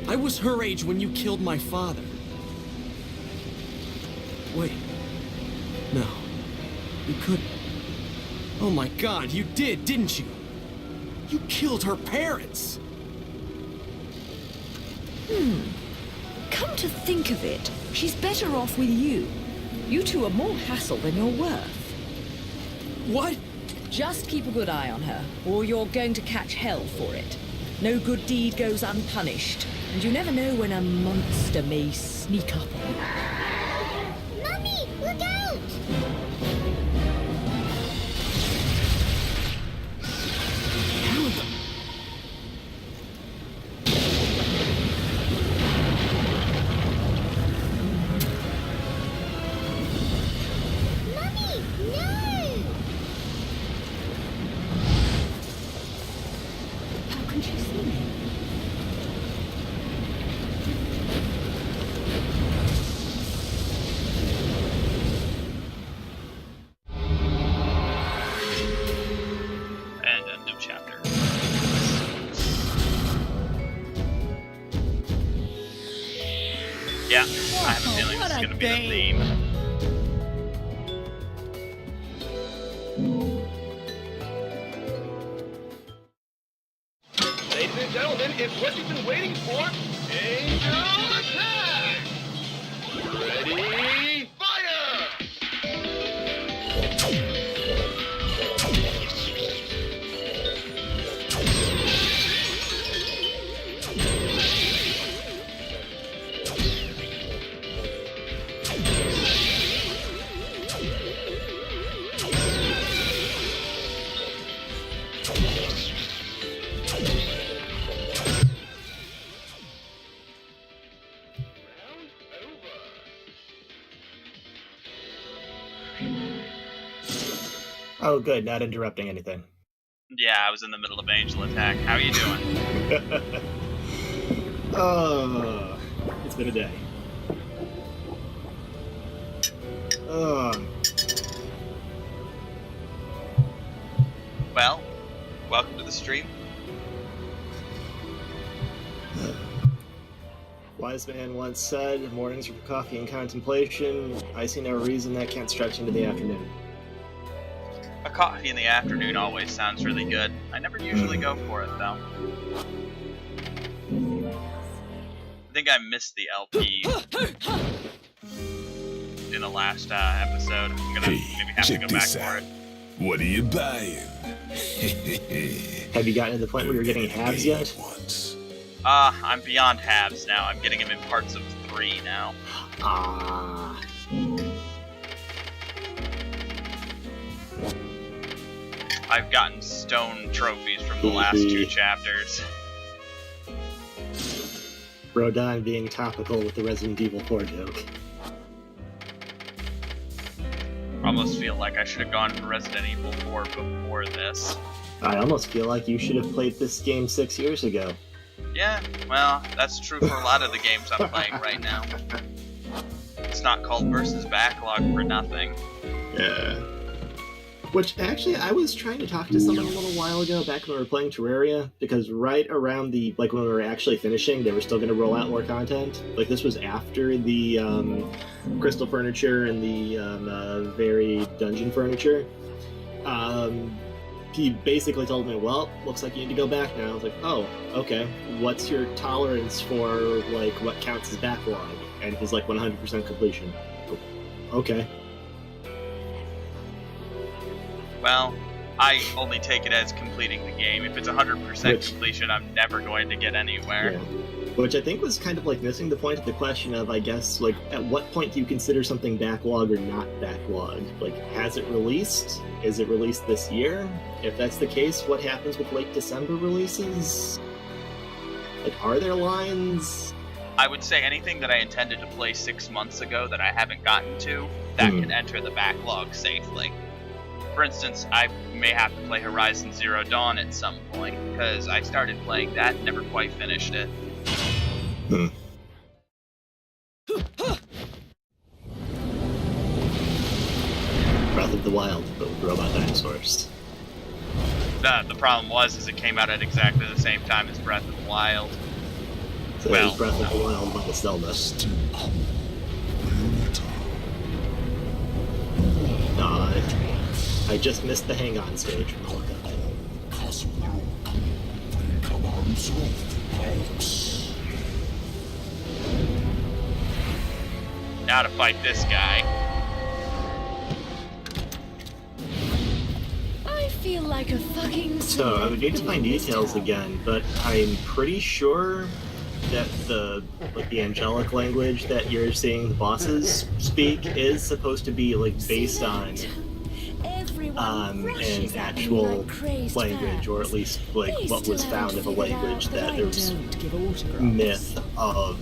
F: I was her age when you killed my father. Wait. No. You couldn't. Oh my God, you did, didn't you? You killed her parents!
B: Come to think of it, she's better off with you. You two are more hassle than you're worth.
F: What?
B: Just keep a good eye on her, or you're going to catch hell for it. No good deed goes unpunished, and you never know when a monster may sneak up on you.
I: Look out! Mummy, no!
G: How can she see me?
A: And a new chapter. Yeah, I have a feeling this is going to be the theme.
E: Ladies and gentlemen, it's what you've been waiting for. Angel attack! Ready, fire! Round over.
J: Oh, good. Not interrupting anything.
A: Yeah, I was in the middle of Angel Attack. How are you doing?
J: Oh, it's been a day. Oh,
A: Well, welcome to the stream.
J: wise man once said, mornings are for coffee and contemplation. I see no reason that can't stretch into the afternoon.
A: A coffee in the afternoon always sounds really good. I never usually go for it, though. I think I missed the LP in the last episode. I'm gonna
C: Hey,
A: maybe have to
C: check
A: go back
C: this
A: for
C: out.
A: it.
C: What are you buying?
J: Have you gotten to the point where you're getting halves yet?
C: Once.
A: I'm beyond halves now. I'm getting them in parts of 3 now.
J: Ah.
A: I've gotten stone trophies from the last 2 chapters.
J: Rodon being topical with the Resident Evil 4 joke.
A: Almost feel like I should have gone for Resident Evil 4 before this.
J: I almost feel like you should have played this game 6 years ago.
A: Yeah, well, that's true for a lot of the games I'm playing right now. It's not called versus Backlog for nothing.
J: Yeah. Which, actually, I was trying to talk to someone a little while ago, back when we were playing Terraria, because right around the, like, when we were actually finishing, they were still going to roll out more content. Like, this was after the crystal furniture and the very dungeon furniture. He basically told me, well, looks like you need to go back now. I was like, oh, okay. What's your tolerance for, like, what counts as backlog? And he's like, 100% completion. Okay.
A: Well, I only take it as completing the game. If it's 100% completion, I'm never going to get anywhere.
J: Yeah. Which I think was kind of like missing the point of the question of, I guess, like, at what point do you consider something backlog or not backlog? Like, has it released? Is it released this year? If that's the case, what happens with late December releases? Like, are there lines?
A: I would say anything that I intended to play 6 months ago that I haven't gotten to, that can enter the backlog safely. For instance, I may have to play Horizon Zero Dawn at some point, because I started playing that and never quite finished it.
J: Breath of the Wild, but with robot dinosaurs.
A: The problem is it came out at exactly the same time as Breath of the Wild.
J: So
A: Well,
J: it was Breath of the Wild minus Zelda. I just missed the hang-on stage from the look of it.
A: Now to fight this guy.
B: I feel like a fucking
J: So, I would need to find details again, but I'm pretty sure that the angelic language that you're seeing the bosses speak is supposed to be like based on an actual language, or at least like what was found in a language that there's myth of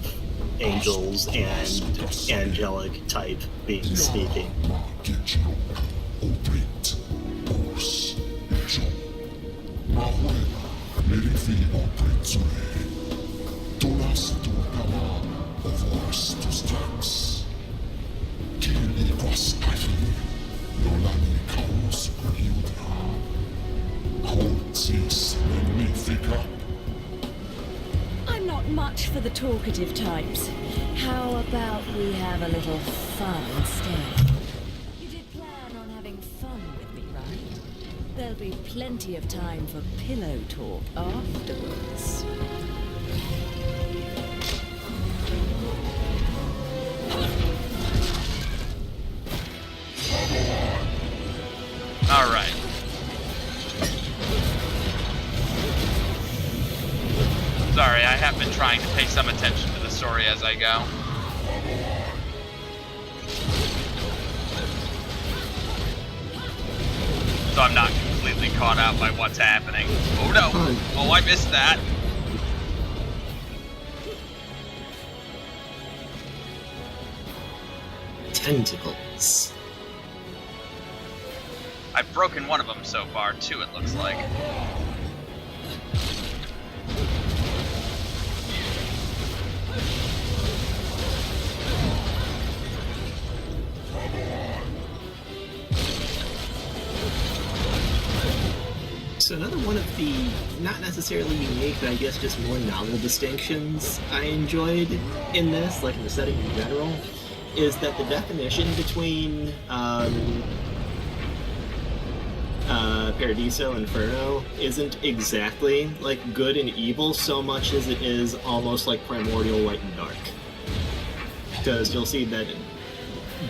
J: angels and angelic type beings speaking.
B: I'm not much for the talkative types. How about we have a little fun instead? You did plan on having fun with me, right? There'll be plenty of time for pillow talk afterwards.
A: Alright. Sorry, I have been trying to pay some attention to the story as I go. So I'm not completely caught out by what's happening. Oh no! Oh, I missed that!
J: Tentacles.
A: I've broken one of them so far, too, it looks like.
J: So another one of the, not necessarily unique, but I guess just more novel distinctions I enjoyed in this, like in the setting in general, is that the definition between Paradiso and Inferno isn't exactly like good and evil so much as it is almost like primordial light and dark. Because you'll see that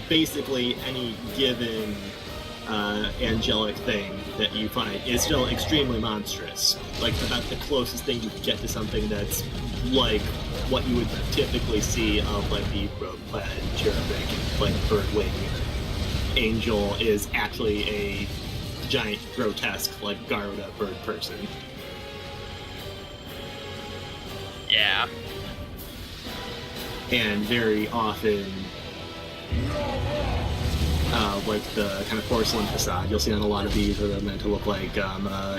J: basically any given angelic thing that you find is still extremely monstrous. Like about the closest thing you can get to something that's like what you would typically see of like the robe-clad cherubic, like bird-wing angel is actually a giant, grotesque, like Garuda bird person.
A: Yeah.
J: And very often, like the kind of porcelain facade you'll see on a lot of these, where they're meant to look like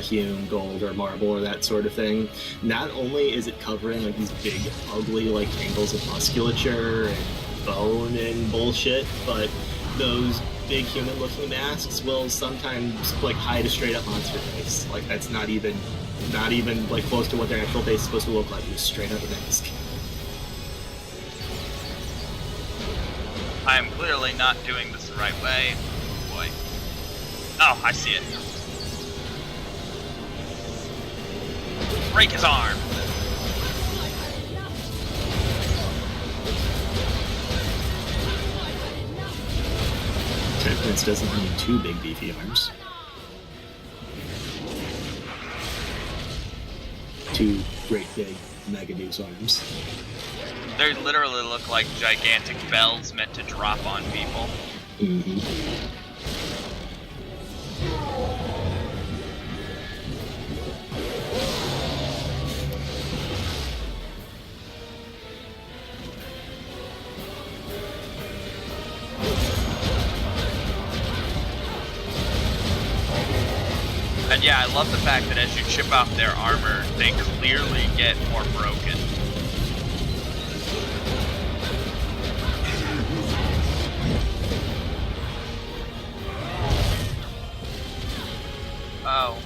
J: hewn gold or marble or that sort of thing. Not only is it covering like these big, ugly like tangles of musculature and bone and bullshit, but those big human-looking masks will sometimes like hide a straight-up monster face. Like that's not even like close to what their actual face is supposed to look like. It's straight up a mask.
A: I am clearly not doing this the right way. Oh boy. Oh, I see it. Break his arm.
J: Prince doesn't need two big beefy arms. Two great big mega deuce arms.
A: They literally look like gigantic bells meant to drop on people.
J: Mm-hmm.
A: And yeah, I love the fact that as you chip off their armor, they clearly get more broken. Oh.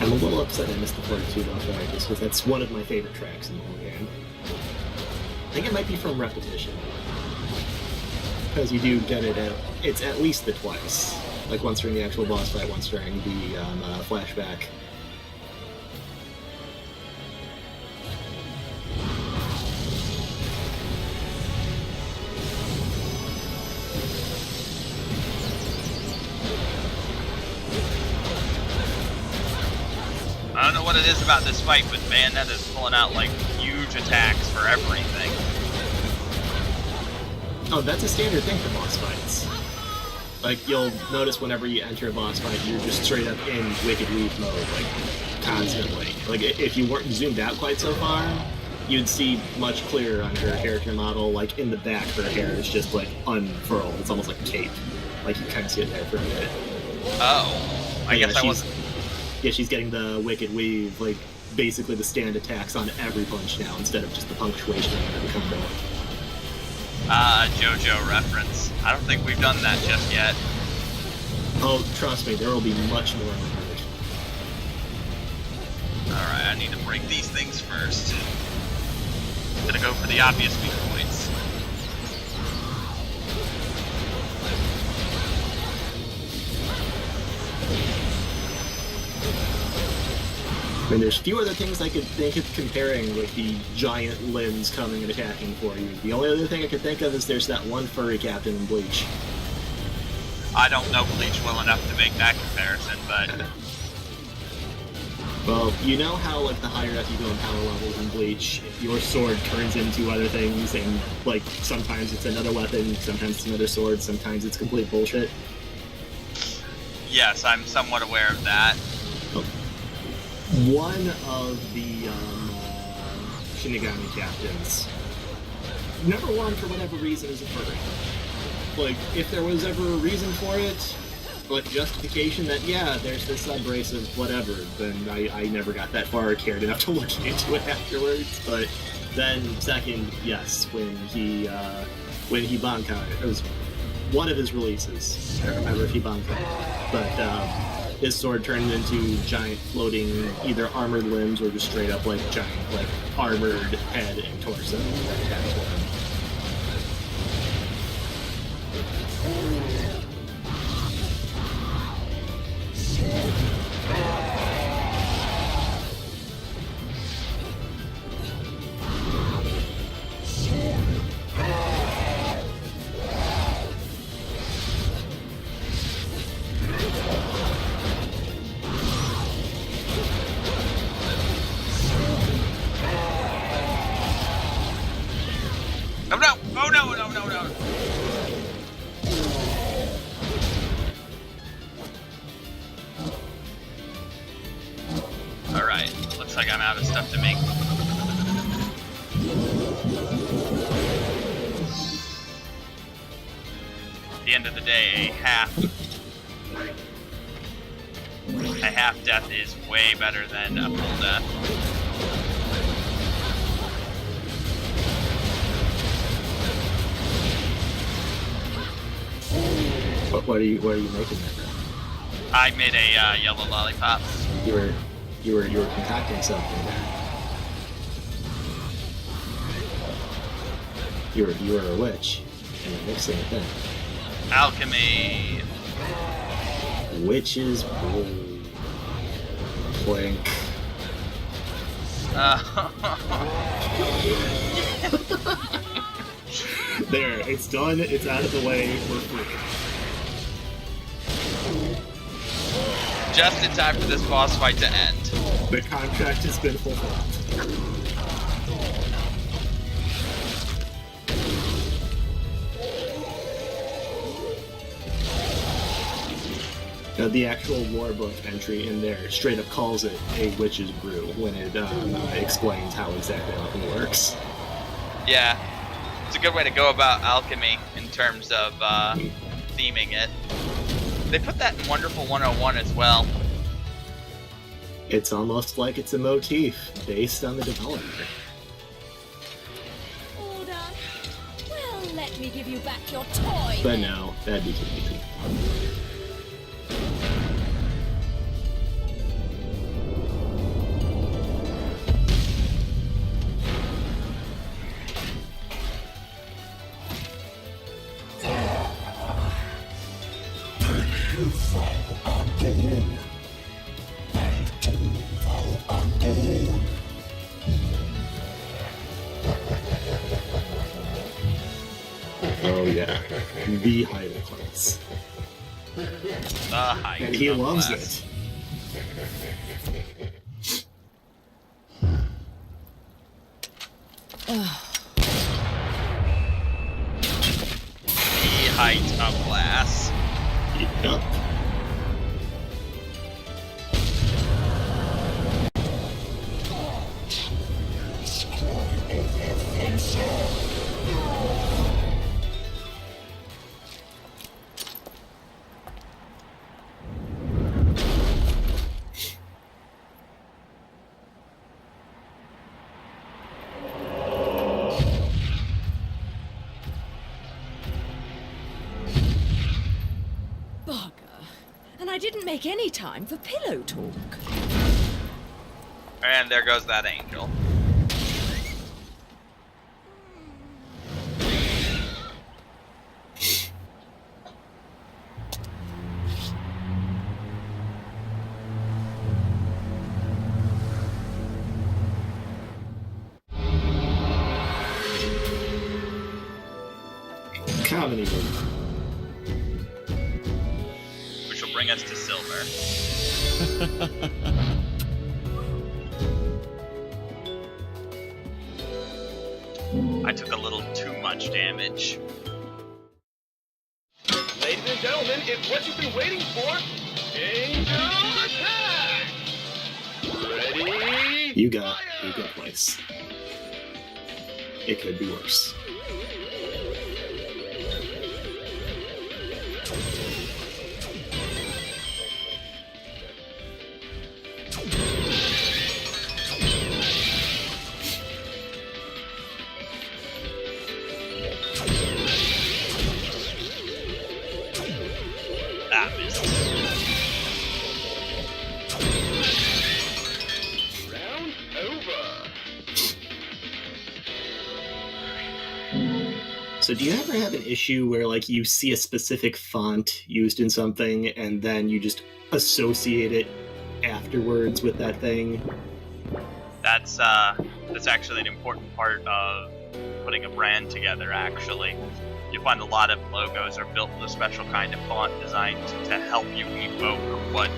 J: I'm a little upset I missed the Fortitude Arthritis, because that's one of my favorite tracks in the whole game. I think it might be from repetition. Because you do get it it's at least the twice. Like once during the actual boss fight, once during the flashback.
A: don't know what it is about this fight, but Bayonetta's pulling out, like, huge attacks for everything.
J: Oh, that's a standard thing for boss fights. Like, you'll notice whenever you enter a boss fight, you're just straight up in Wicked Weave mode, like, constantly. Like, if you weren't zoomed out quite so far, you'd see much clearer on her character model, like, in the back, her hair is just, like, unfurled. It's almost like a cape. Like, you kind of see it there for a minute.
A: Oh. I guess I wasn't...
J: Yeah, she's getting the Wicked Weave, like, basically the stand attacks on every punch now, instead of just the punctuation on every combo.
A: JoJo reference. I don't think we've done that just yet.
J: Oh, trust me, there will be much more in the herd.
A: Alright, I need to break these things first. I'm gonna go for the obvious weak points.
J: I mean, there's few other things I could think of comparing with the giant limbs coming and attacking for you. The only other thing I could think of is there's that one furry captain in Bleach.
A: I don't know Bleach well enough to make that comparison, but...
J: Well, you know how, like, the higher up you go in power levels in Bleach, your sword turns into other things, and, like, sometimes it's another weapon, sometimes it's another sword, sometimes it's complete bullshit?
A: Yes, I'm somewhat aware of that.
J: Oh. One of the Shinigami captains, number one, for whatever reason, is a furry. Like, if there was ever a reason for it, like justification that, yeah, there's this sub-race of whatever, then I never got that far or cared enough to look into it afterwards. But then, second, yes, when he Bankai, it was one of his releases. I don't remember if he Bankai, but his sword turned into giant floating either armored limbs or just straight up like giant like armored head and torso that attached to him.
A: Oh no! Oh no! No! No! No! Alright, looks like I'm out of stuff to make. At the end of the day, a half death is way better than a full death.
J: What are you making that from?
A: I made a yellow lollipop.
J: You were concocting something there. You were a witch, and you're mixing it then.
A: Alchemy.
J: Witch's brew. Clink. There, it's done, it's out of the way, we're free.
A: Just in time for this boss fight to end.
J: The contract has been fulfilled. Now, the actual lore book entry in there straight up calls it a witch's brew when it explains how exactly alchemy works.
A: Yeah, it's a good way to go about alchemy in terms of theming it. They put that in Wonderful 101 as well.
J: It's almost like it's a motif based on the developer.
B: Order. Well, let me give you back your toy.
J: But no, that'd be too easy. Oh yeah, the Hyla class.
A: The Hyla
J: And he loves
A: class.
J: it.
A: The height of glass.
J: Yup.
B: Bugger. And I didn't make any time for pillow talk.
A: And there goes that angel.
J: Comedy movie.
A: Which will bring us to silver. I took a little too much damage.
E: Ladies and gentlemen, it's what you've been waiting for. Angel attack! Ready?
J: You got place. It could be worse.
A: That missed.
E: Round over.
J: So do you ever have an issue where like you see a specific font used in something and then you just associate it afterwards with that thing?
A: That's actually an important part of putting a brand together, actually. You find a lot of logos are built with a special kind of font designed to help you evoke what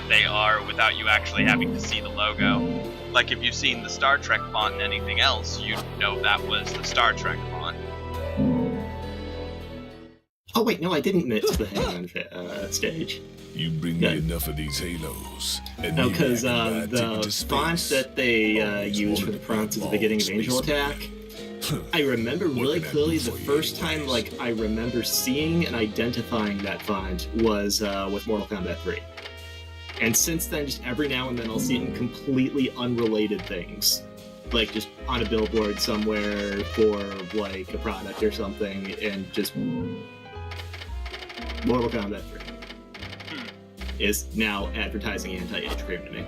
A: they are without you actually having to see the logo. Like if you've seen the Star Trek font and anything else, you'd know that was the Star Trek font.
J: Oh wait, no, I didn't miss the hang on stage.
C: You bring me enough of these halos. And
J: No,
C: maybe
J: because
C: I can ride ticket
J: the
C: to
J: font
C: space.
J: that they
C: Always
J: used for the
C: wanted to
J: prompts at the
C: outlaw
J: beginning of
C: space
J: Angel Attack, I remember really
C: can I
J: clearly
C: do
J: the
C: for you
J: first time
C: anyways?
J: like I remember seeing and identifying that font was with Mortal Kombat 3. And since then, just every now and then I'll see it in completely unrelated things. Like just on a billboard somewhere for like a product or something, and just Mortal Kombat 3 is now advertising anti-age cream to me.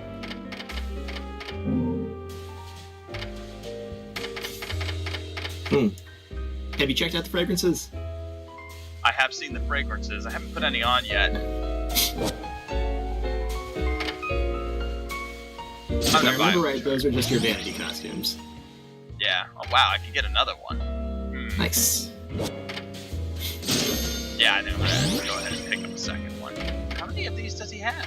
J: Have you checked out the fragrances?
A: I have seen the fragrances. I haven't put any on yet.
J: If I remember right, those are just your vanity costumes.
A: Yeah. Oh wow, I can get another one.
J: Nice.
A: Yeah, I know. I'm gonna go ahead and pick up a second one. How many of these does he have?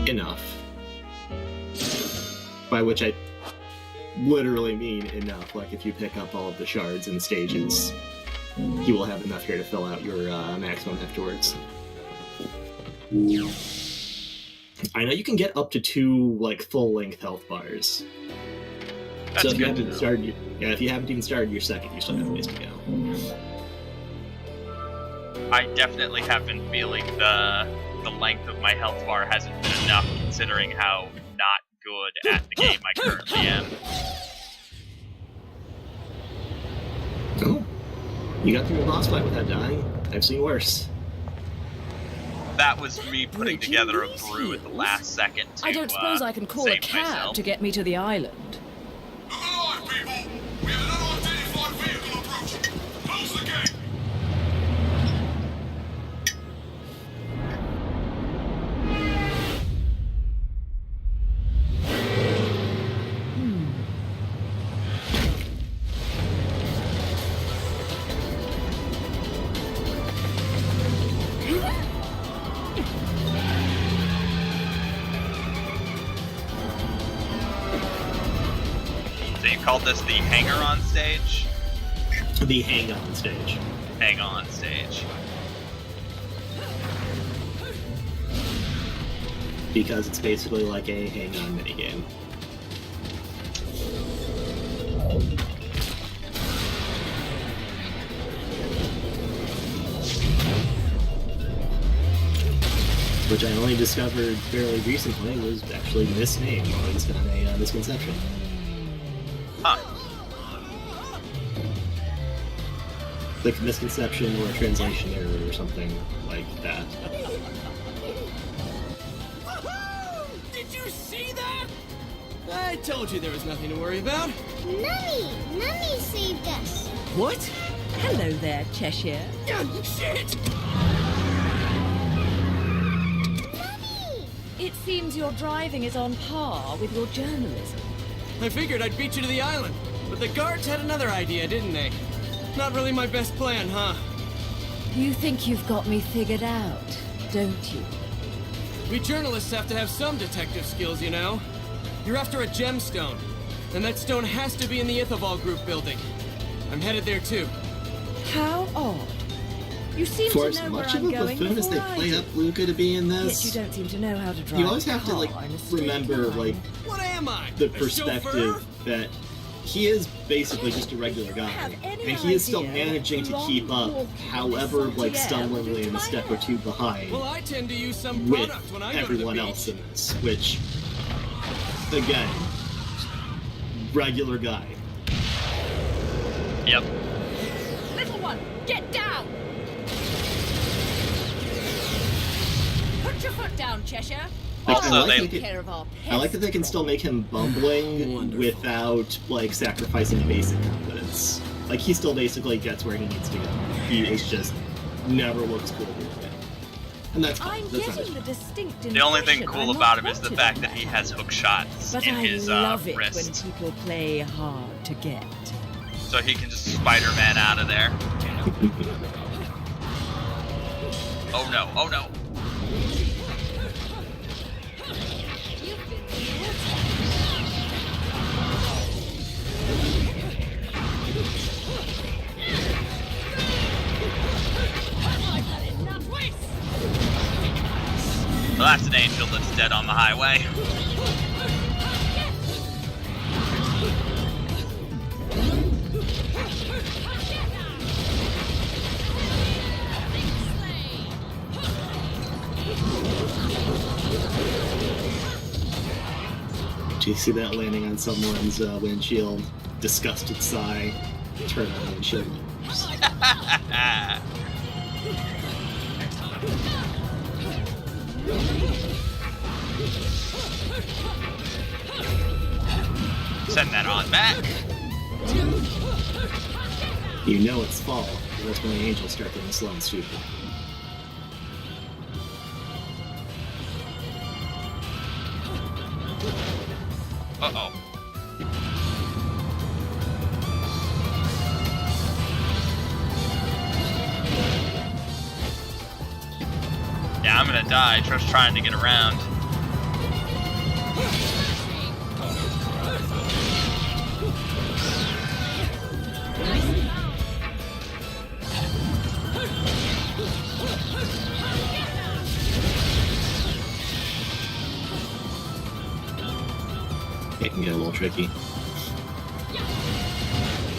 J: Enough. By which I literally mean enough. Like if you pick up all of the shards and stages, you will have enough here to fill out your maximum afterwards. I know you can get up to 2 like full-length health bars.
A: That's
J: So if you
A: good to
J: haven't
A: know.
J: started, if you haven't even started your second, you still have a ways to go.
A: I definitely have been feeling the length of my health bar hasn't been enough, considering how not good at the game I currently am.
J: Oh, you got through a boss fight without dying. I've seen worse.
A: That was me putting
B: Wait,
A: together a
B: you
A: brew at the last second to
B: I don't suppose I can call a
A: save
B: cab
A: myself.
B: to get me to the island.
C: Look alive, people! We have an unidentified vehicle approaching. Close the gate!
A: called this the hanger-on stage?
J: The hang-on stage.
A: Hang-on stage.
J: Because it's basically like a hang-on minigame. Which I only discovered fairly recently was actually misnamed based on a misconception.
A: Huh.
J: Like a misconception or a translation error or something like that.
F: Did you see that? I told you there was nothing to worry about.
I: Mummy! Mummy saved us!
F: What?
B: Hello there, Cheshire.
F: Shit!
I: Mummy!
B: It seems your driving is on par with your journalism.
F: I figured I'd beat you to the island, but the guards had another idea, didn't they? Not really my best plan, huh?
B: You think you've got me figured out, don't you?
F: We journalists have to have some detective skills, you know. You're after a gemstone, and that stone has to be in the Ithoval Group building. I'm headed there too.
B: How odd. You seem
J: For
B: to
J: as
B: know where
J: much of
B: I'm
J: a
B: going
J: buffoon as they
B: before I
J: play
B: do.
J: up Luca to be in
B: Yet
J: this,
B: you don't seem to know how to drive
J: you always
B: a
J: have to
B: car
J: like
B: in a straight
J: remember
B: line.
J: like
F: What am I?
J: the
F: A
J: perspective
F: chauffeur?
J: that he is basically just a regular guy,
B: Have any
J: and he is still
B: idea
J: managing to
B: what
J: keep up,
B: long
J: however,
B: walk
J: like
B: this salty air
J: stumblingly
B: will
J: in
B: do
J: a
B: to
J: step
B: my
J: or two behind
F: Well, I tend to use some
J: with
F: product when I go
J: everyone
F: to the
J: else
F: beach.
J: in this, which, again, regular guy.
A: Yep.
B: Little one, get down! Put your foot down, Cheshire.
A: Also,
J: I
A: they-
J: like
B: Take care of our
J: I like that they can still make him bumbling
F: Wonderful.
J: without like sacrificing basic confidence. Like he still basically gets where he needs to go. He is just never looks cool doing it, and that's fine.
B: I'm
J: That's not
B: getting
J: his
B: the distinct
A: The only thing
B: impression
A: cool
B: I'm
A: about
B: not
A: him is the
B: wanted
A: fact
B: on
A: that he
B: that
A: has hook shots
B: But
A: in
B: I
A: his
B: love it
A: wrist.
B: when people play hard to get.
A: So he can just Spider-Man out of there. Oh no, oh no. Well, that's an angel that's dead on the highway.
J: Do you see that landing on someone's windshield? Disgusted sigh. Turn on the windshield.
A: Send that on back.
J: You know it's fall. That's when the angels start getting slow and stupid.
A: Uh-oh. Yeah, I'm gonna die just trying to get around.
J: It can get a little tricky.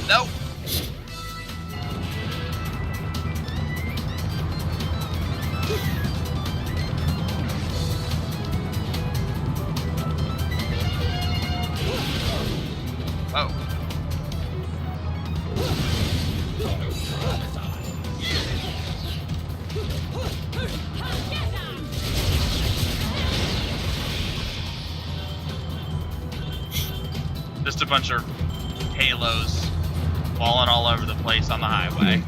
A: Nope. Oh. Just a bunch of halos falling all over the place on the highway.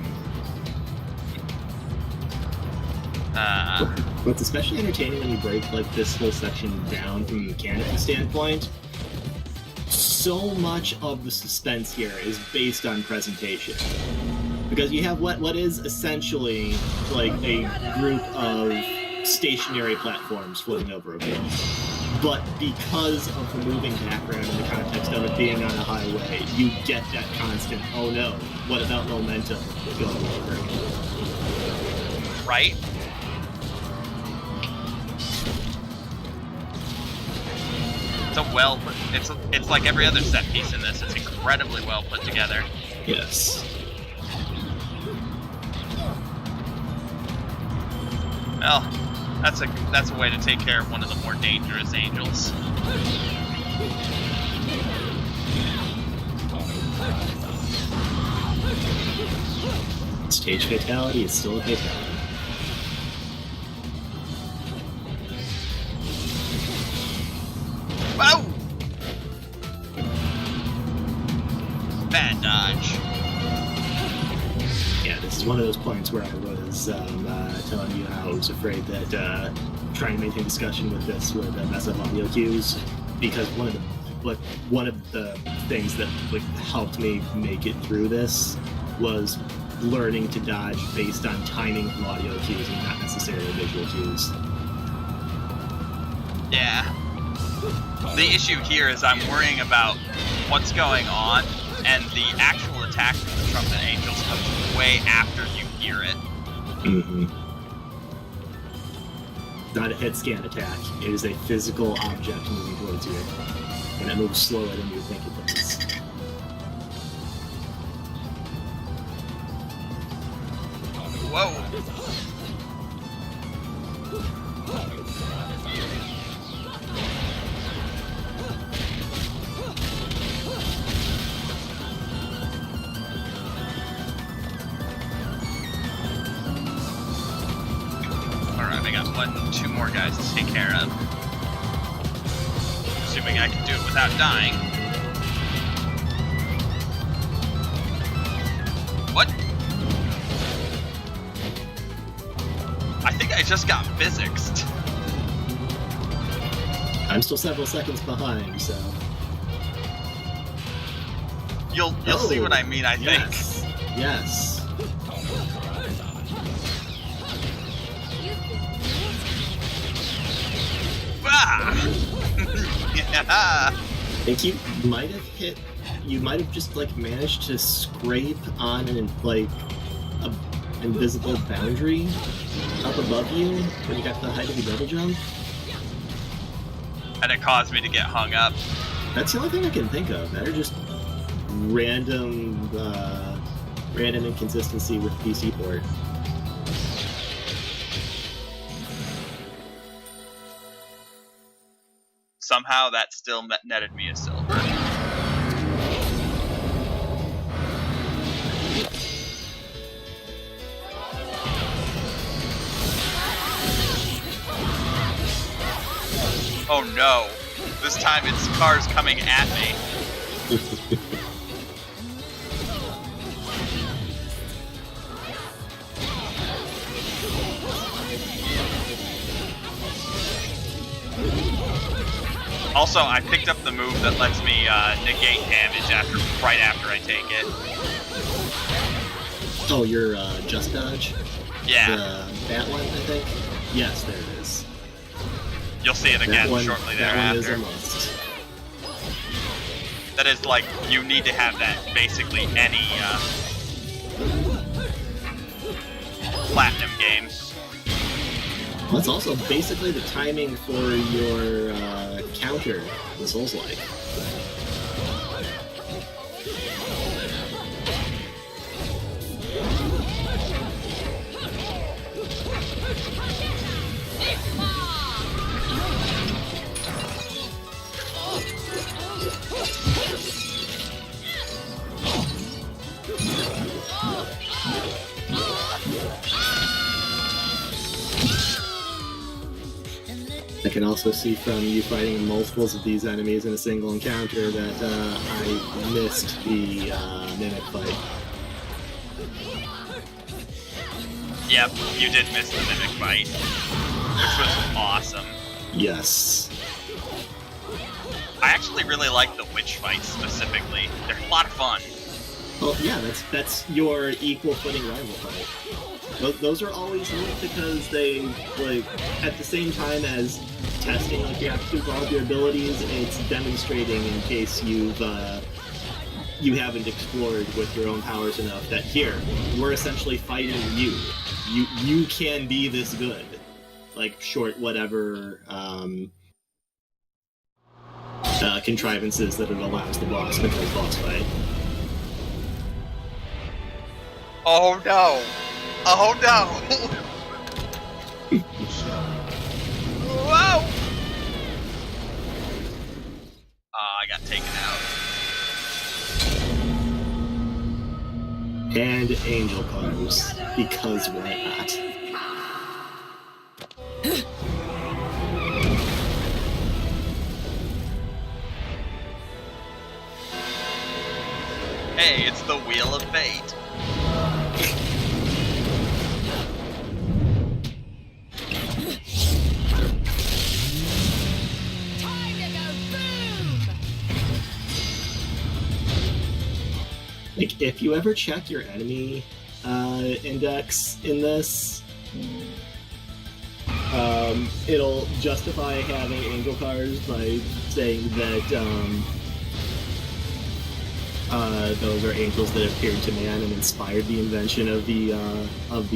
J: What's especially entertaining when you break like this whole section down from a mechanical standpoint, so much of the suspense here is based on presentation. Because you have what is essentially like a group of stationary platforms floating over a beach. but because of the moving background in the context of it being on a highway, you get that constant, oh no, what about momentum going over again.
A: Right? It's like every other set piece in this. It's incredibly well put together.
J: Yes.
A: Well, that's a way to take care of one of the more dangerous angels.
J: Stage fatality is still a fatality.
A: Wow! Bad dodge.
J: Yeah, this is one of those points where I was telling you how I was afraid that trying to maintain discussion with this would mess up audio cues, because one of the things that helped me make it through this was learning to dodge based on timing from audio cues and not necessarily visual cues.
A: Yeah. The issue here is I'm worrying about what's going on, and the actual attack from the Trumpet Angels comes way after you hear it.
J: Mm-hmm. Not a hit scan attack. It is a physical object moving towards you, and it moves slower than you think it does.
A: Whoa! Alright, I got two more guys to take care of. Assuming I can do it without dying. What? I think I just got physicsed.
J: I'm still several seconds behind, so...
A: You'll see what I mean, I think.
J: Yes. Yes.
A: Ah! Yeah.
J: I think you might have just managed to scrape on an invisible boundary up above you when you got to the height of your double jump.
A: And it caused me to get hung up.
J: That's the only thing I can think of. That are just random inconsistency with PC port.
A: Somehow that still netted me a silver. Oh no! This time it's cars coming at me. Also, I picked up the move that lets me negate damage right after I take it.
J: Oh, your just dodge?
A: Yeah.
J: That one, I think? Yes, there it is.
A: You'll see it again shortly thereafter.
J: That one is a must.
A: That is you need to have that basically any platinum game.
J: Well, that's also basically the timing for your counter, the Souls-like. I can also see from you fighting multiples of these enemies in a single encounter that I missed the Mimic fight.
A: Yep, you did miss the Mimic fight, which was awesome.
J: Yes.
A: I actually really like the witch fights specifically. They're a lot of fun.
J: Well, yeah, that's your equal footing rival fight. Those are always neat because they, like, at the same time as testing like you have to evolve your abilities, it's demonstrating in case you haven't explored with your own powers enough that here, we're essentially fighting you. You can be this good. Like, short whatever contrivances that it allows the boss because boss fight.
A: Oh no! Oh no! Whoa! I got taken out.
J: And angel cars, because why not?
A: Hey, it's the Wheel of Fate.
J: Like, if you ever check your enemy index in this, it'll justify having angel cars by saying that those are angels that appeared to man and inspired the invention of the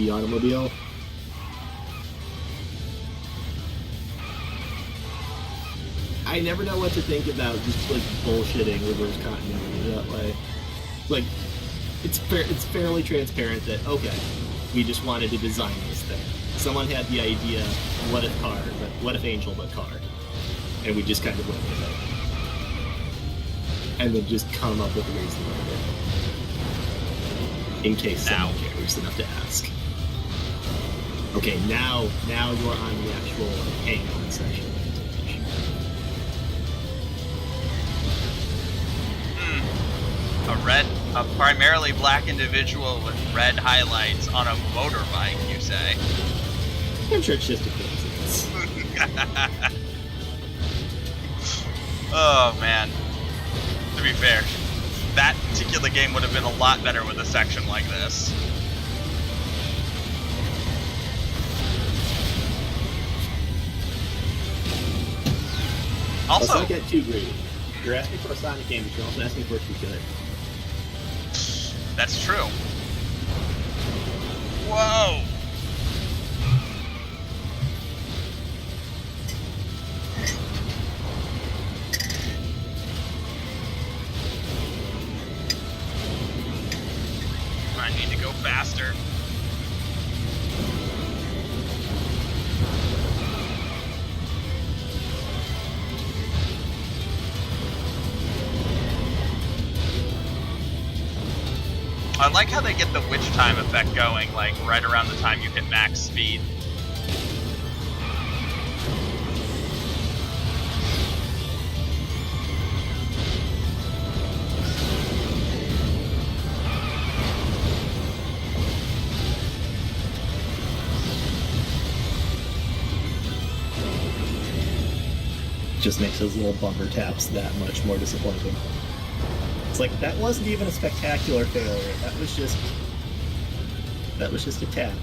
J: automobile. I never know what to think about just like bullshitting reverse continuity that way. Like, it's fairly transparent that, okay, we just wanted to design this thing. Someone had the idea, what if car, but what if angel but car? And we just kind of went with it. And then just come up with a reason for it. In case someone cares enough to ask. Okay, now you're on the actual hang on section.
A: A primarily black individual with red highlights on a motorbike, you say?
J: I'm sure it's just a coincidence.
A: Oh, man. To be fair, that particular game would have been a lot better with a section like this. Also,
J: let's not get too greedy. You're asking for a Sonic game, but you're also asking for it to be good.
A: That's true. Whoa! I need to go faster. I like how they get the witch time effect going, like, right around the time you hit max speed.
J: Just makes those little bumper taps that much more disappointing. It's like, that wasn't even a spectacular failure. That was just a tap.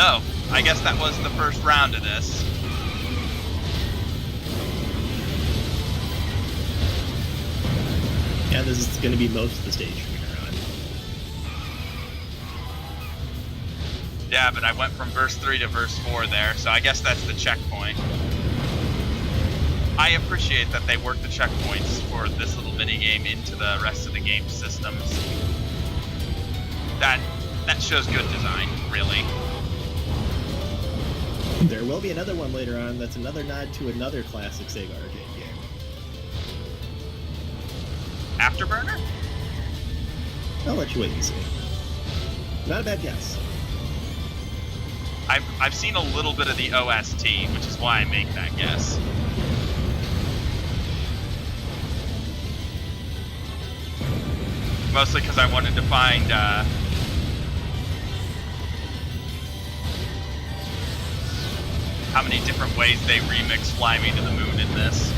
A: Oh, I guess that was the first round of this.
J: Yeah, this is going to be most of the stage from here on.
A: Yeah, but I went from verse 3 to verse 4 there, so I guess that's the checkpoint. I appreciate that they work the checkpoints for this little mini-game into the rest of the game systems. That shows good design, really.
J: There will be another one later on that's another nod to another classic Sega arcade game.
A: Afterburner?
J: I'll let you wait and see. Not a bad guess.
A: I've seen a little bit of the OST, which is why I make that guess. Mostly because I wanted to find how many different ways they remix Fly Me to the Moon in this.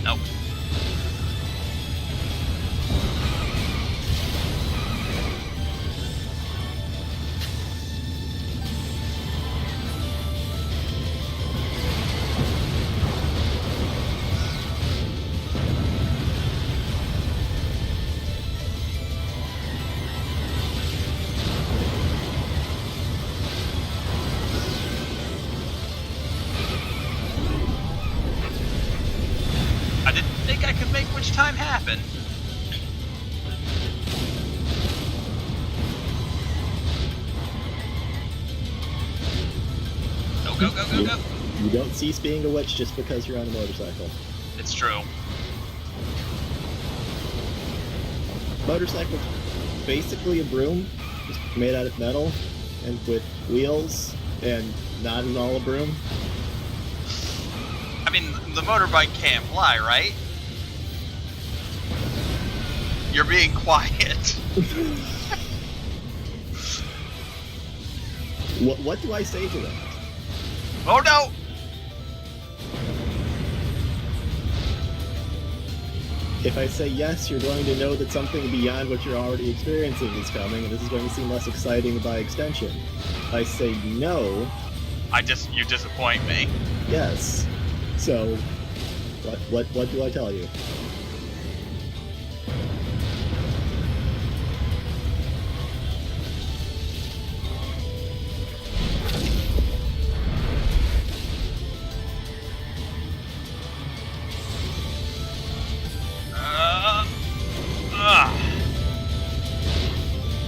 A: Nope. I didn't think I could make which time happen. Go, go, go, go, go.
J: You don't cease being a witch just because you're on a motorcycle.
A: It's true.
J: Motorcycle, basically a broom, just made out of metal, and with wheels, and not at all a broom.
A: I mean, the motorbike can't fly, right? You're being quiet.
J: What do I say to that?
A: Oh no!
J: If I say yes, you're going to know that something beyond what you're already experiencing is coming, and this is going to seem less exciting by extension. If I say no...
A: You disappoint me.
J: Yes. So, what do I tell you?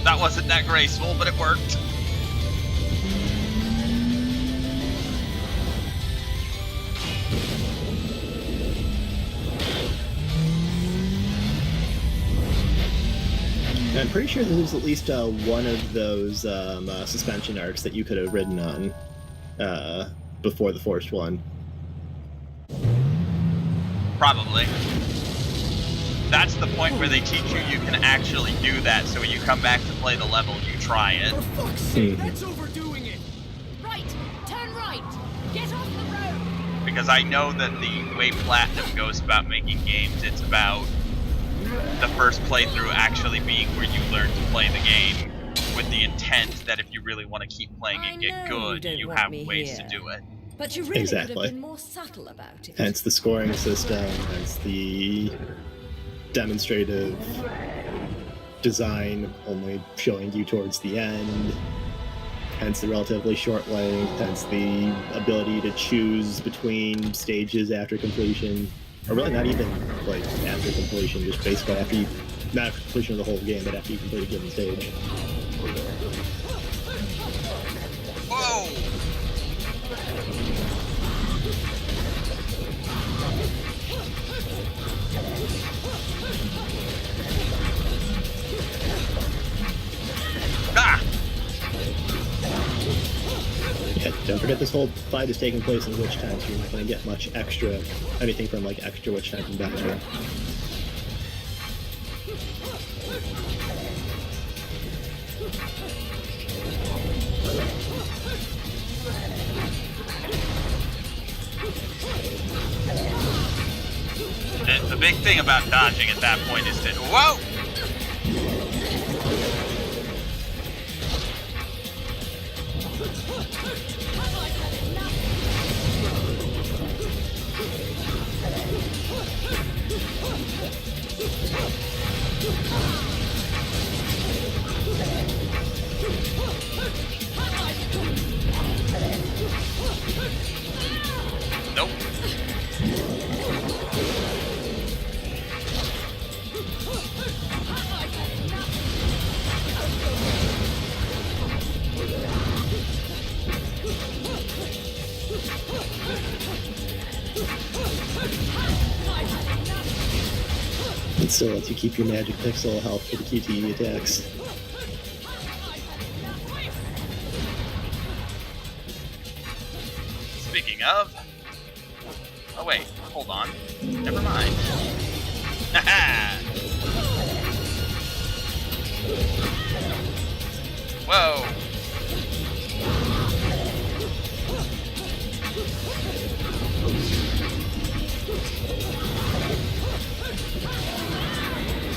A: That wasn't that graceful, but it worked.
J: I'm pretty sure there's at least one of those suspension arcs that you could have ridden on before the forced one.
A: Probably. That's the point where they teach you can actually do that, so when you come back to play the level, you try it.
F: For fuck's sake, that's overdoing it!
B: Right! Turn right! Get off the road!
A: Because I know that the way Platinum goes about making games, it's about the first playthrough actually being where you learn to play the game with the intent that if you really want to keep playing and get good, you have ways to do it.
B: But you really
J: Exactly.
B: could have been more subtle about it.
J: Hence the scoring system, hence the demonstrative design only showing you towards the end, hence the relatively short length, hence the ability to choose between stages after completion, or really not even like after completion, just basically after you, not after completion of the whole game, but after you complete a given stage.
A: Whoa! Ah!
J: Yeah, don't forget this whole fight is taking place in Witch Time, so you're not going to get much extra, anything from like extra Witch Time from Backlog.
A: The big thing about dodging at that point is that, whoa! Nope.
J: It still lets you keep your magic pixel health for the QTE attacks.
A: Speaking of... Oh wait, hold on. Never mind. Haha! Whoa!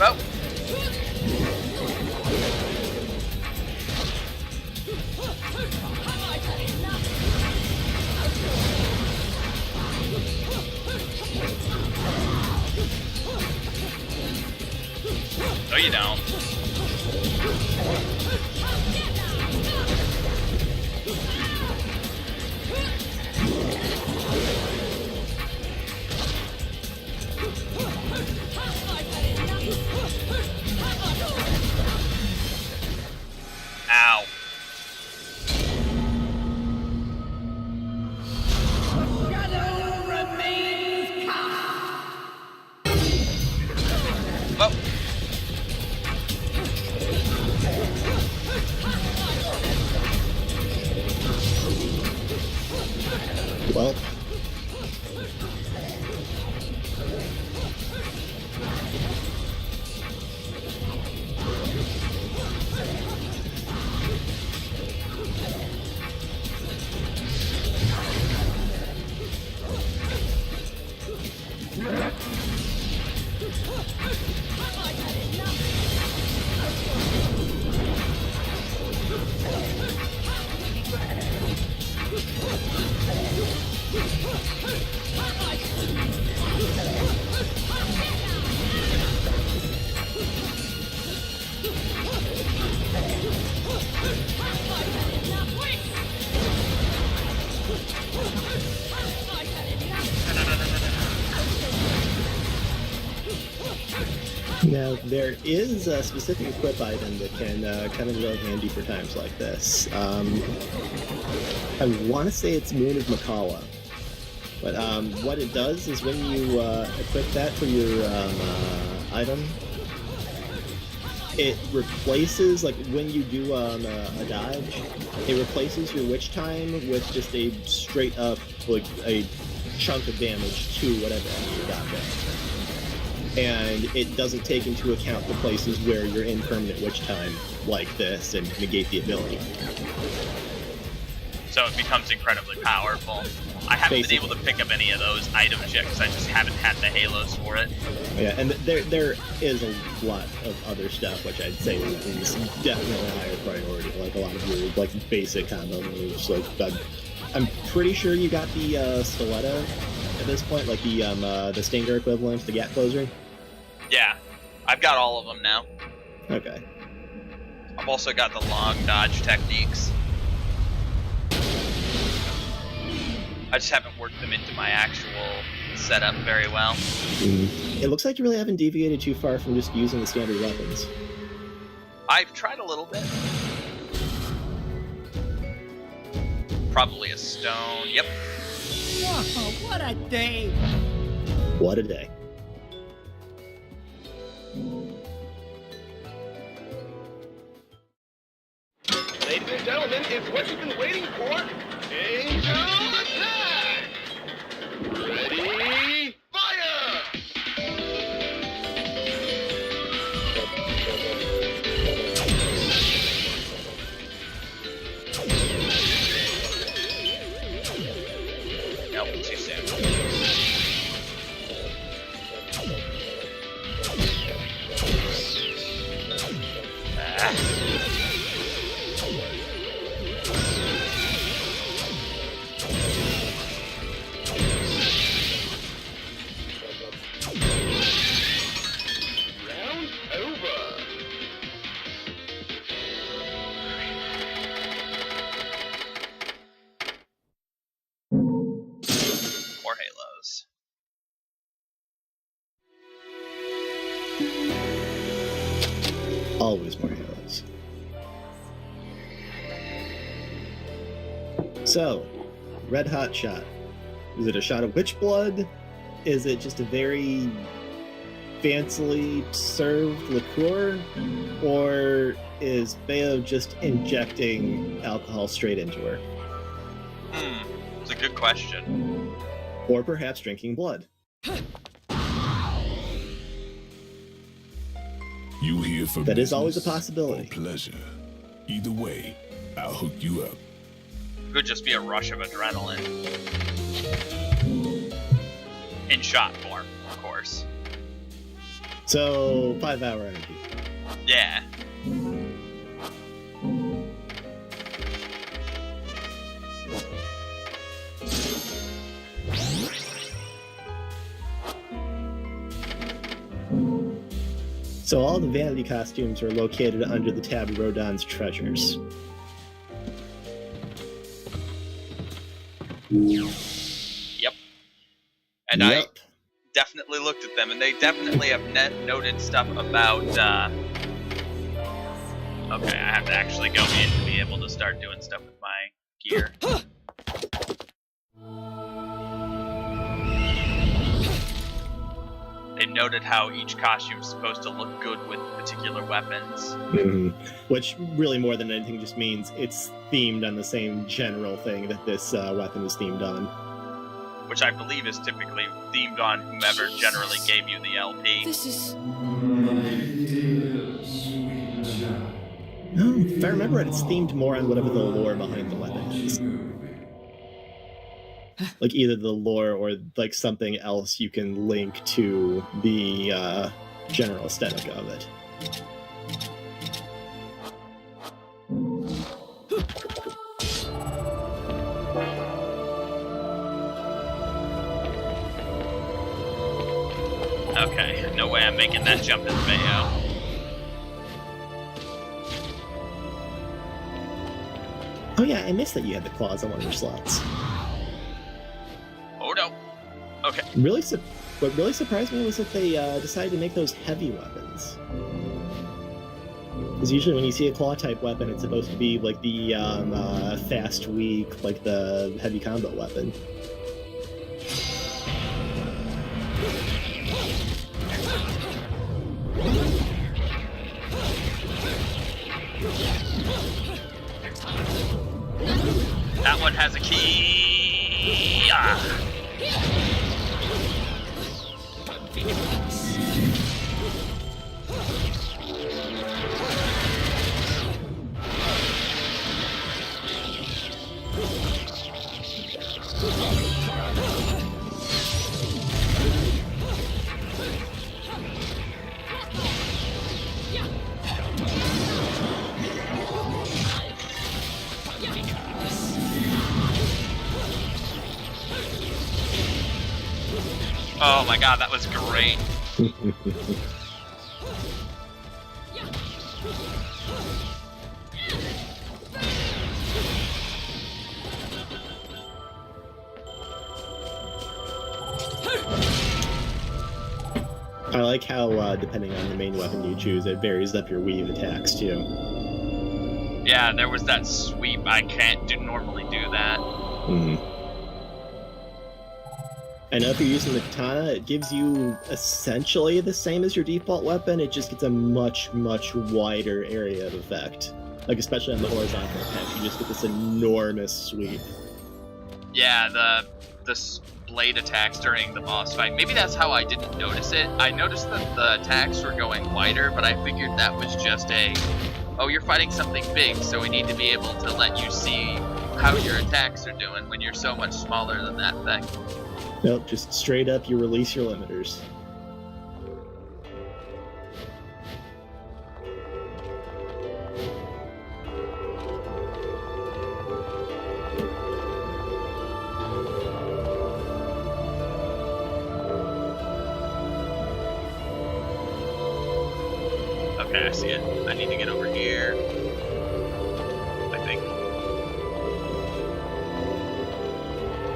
A: Oh! No, you don't. Ow. Whoa.
J: Well, now there is a specific equip item that can come in really handy for times like this. I want to say it's Moon of Makala, but what it does is when you equip that for your item, it replaces, like when you do a dodge, it replaces your witch time with just a straight up, like a chunk of damage to whatever enemy you're dodging. And it doesn't take into account the places where you're in permanent witch time like this and negate the ability.
A: So it becomes incredibly powerful. I haven't been able to pick up any of those items yet because I just haven't had the halos for it.
J: Yeah, and there is a lot of other stuff which I'd say is definitely a higher priority. Like a lot of your like basic combo moves. Like I'm pretty sure you got the stiletto at this point, like the stinger equivalent, the gap closer.
A: Yeah, I've got all of them now.
J: Okay.
A: I've also got the long dodge techniques. I just haven't worked them into my actual setup very well.
J: It looks like you really haven't deviated too far from just using the standard weapons.
A: I've tried a little bit. Probably a stone. Yep.
D: Oh, what a day!
J: What a day.
E: Ladies and gentlemen, it's what you've been waiting for. Angel attack! Ready, fire!
A: Nope, too soon.
E: Round over.
A: More halos.
J: Always more halos. So, red hot shot. Is it a shot of witch blood? Is it just a very fancily served liqueur, or is Bayo just injecting alcohol straight into her?
A: It's a good question.
J: Or perhaps drinking blood.
C: You here for
J: That is always a
C: business
J: possibility.
C: or pleasure. Either way, I'll hook you up.
A: Could just be a rush of adrenaline. In shot form, of course.
J: So, 5-hour energy.
A: Yeah.
J: So all the vanity costumes are located under the tab Rodon's treasures.
A: Yep. And I definitely looked at them, and they definitely have noted stuff about, okay, I have to actually go in to be able to start doing stuff with my gear. They noted how each costume is supposed to look good with particular weapons.
J: Mm-hmm. Which really more than anything just means it's themed on the same general thing that this weapon is themed on.
A: Which I believe is typically themed on whomever generally gave you the LP.
B: This is...
J: Oh, if I remember it, it's themed more on whatever the lore behind the weapon is. Like either the lore or like something else you can link to the general aesthetic of it.
A: Okay, no way I'm making that jump as Bayo.
J: Oh yeah, I missed that you had the claws on one of your slots.
A: Oh no. Okay.
J: What really surprised me was that they decided to make those heavy weapons. Because usually when you see a claw-type weapon, it's supposed to be like the fast, weak, like the heavy combo weapon.
A: That one has a key. Ah. Oh my god, that was great.
J: I like how, depending on the main weapon you choose, it varies up your weave attacks, too.
A: Yeah, there was that sweep. I can't normally do that.
J: I know if you're using the katana, it gives you essentially the same as your default weapon, it just gets a much, much wider area of effect. Like, especially on the horizontal attack, you just get this enormous sweep.
A: Yeah, the blade attacks during the boss fight. Maybe that's how I didn't notice it. I noticed that the attacks were going wider, but I figured that was just oh, you're fighting something big, so we need to be able to let you see how your attacks are doing when you're so much smaller than that thing.
J: Nope, just straight up, you release your limiters.
A: Okay, I see it. I need to get over here. I think.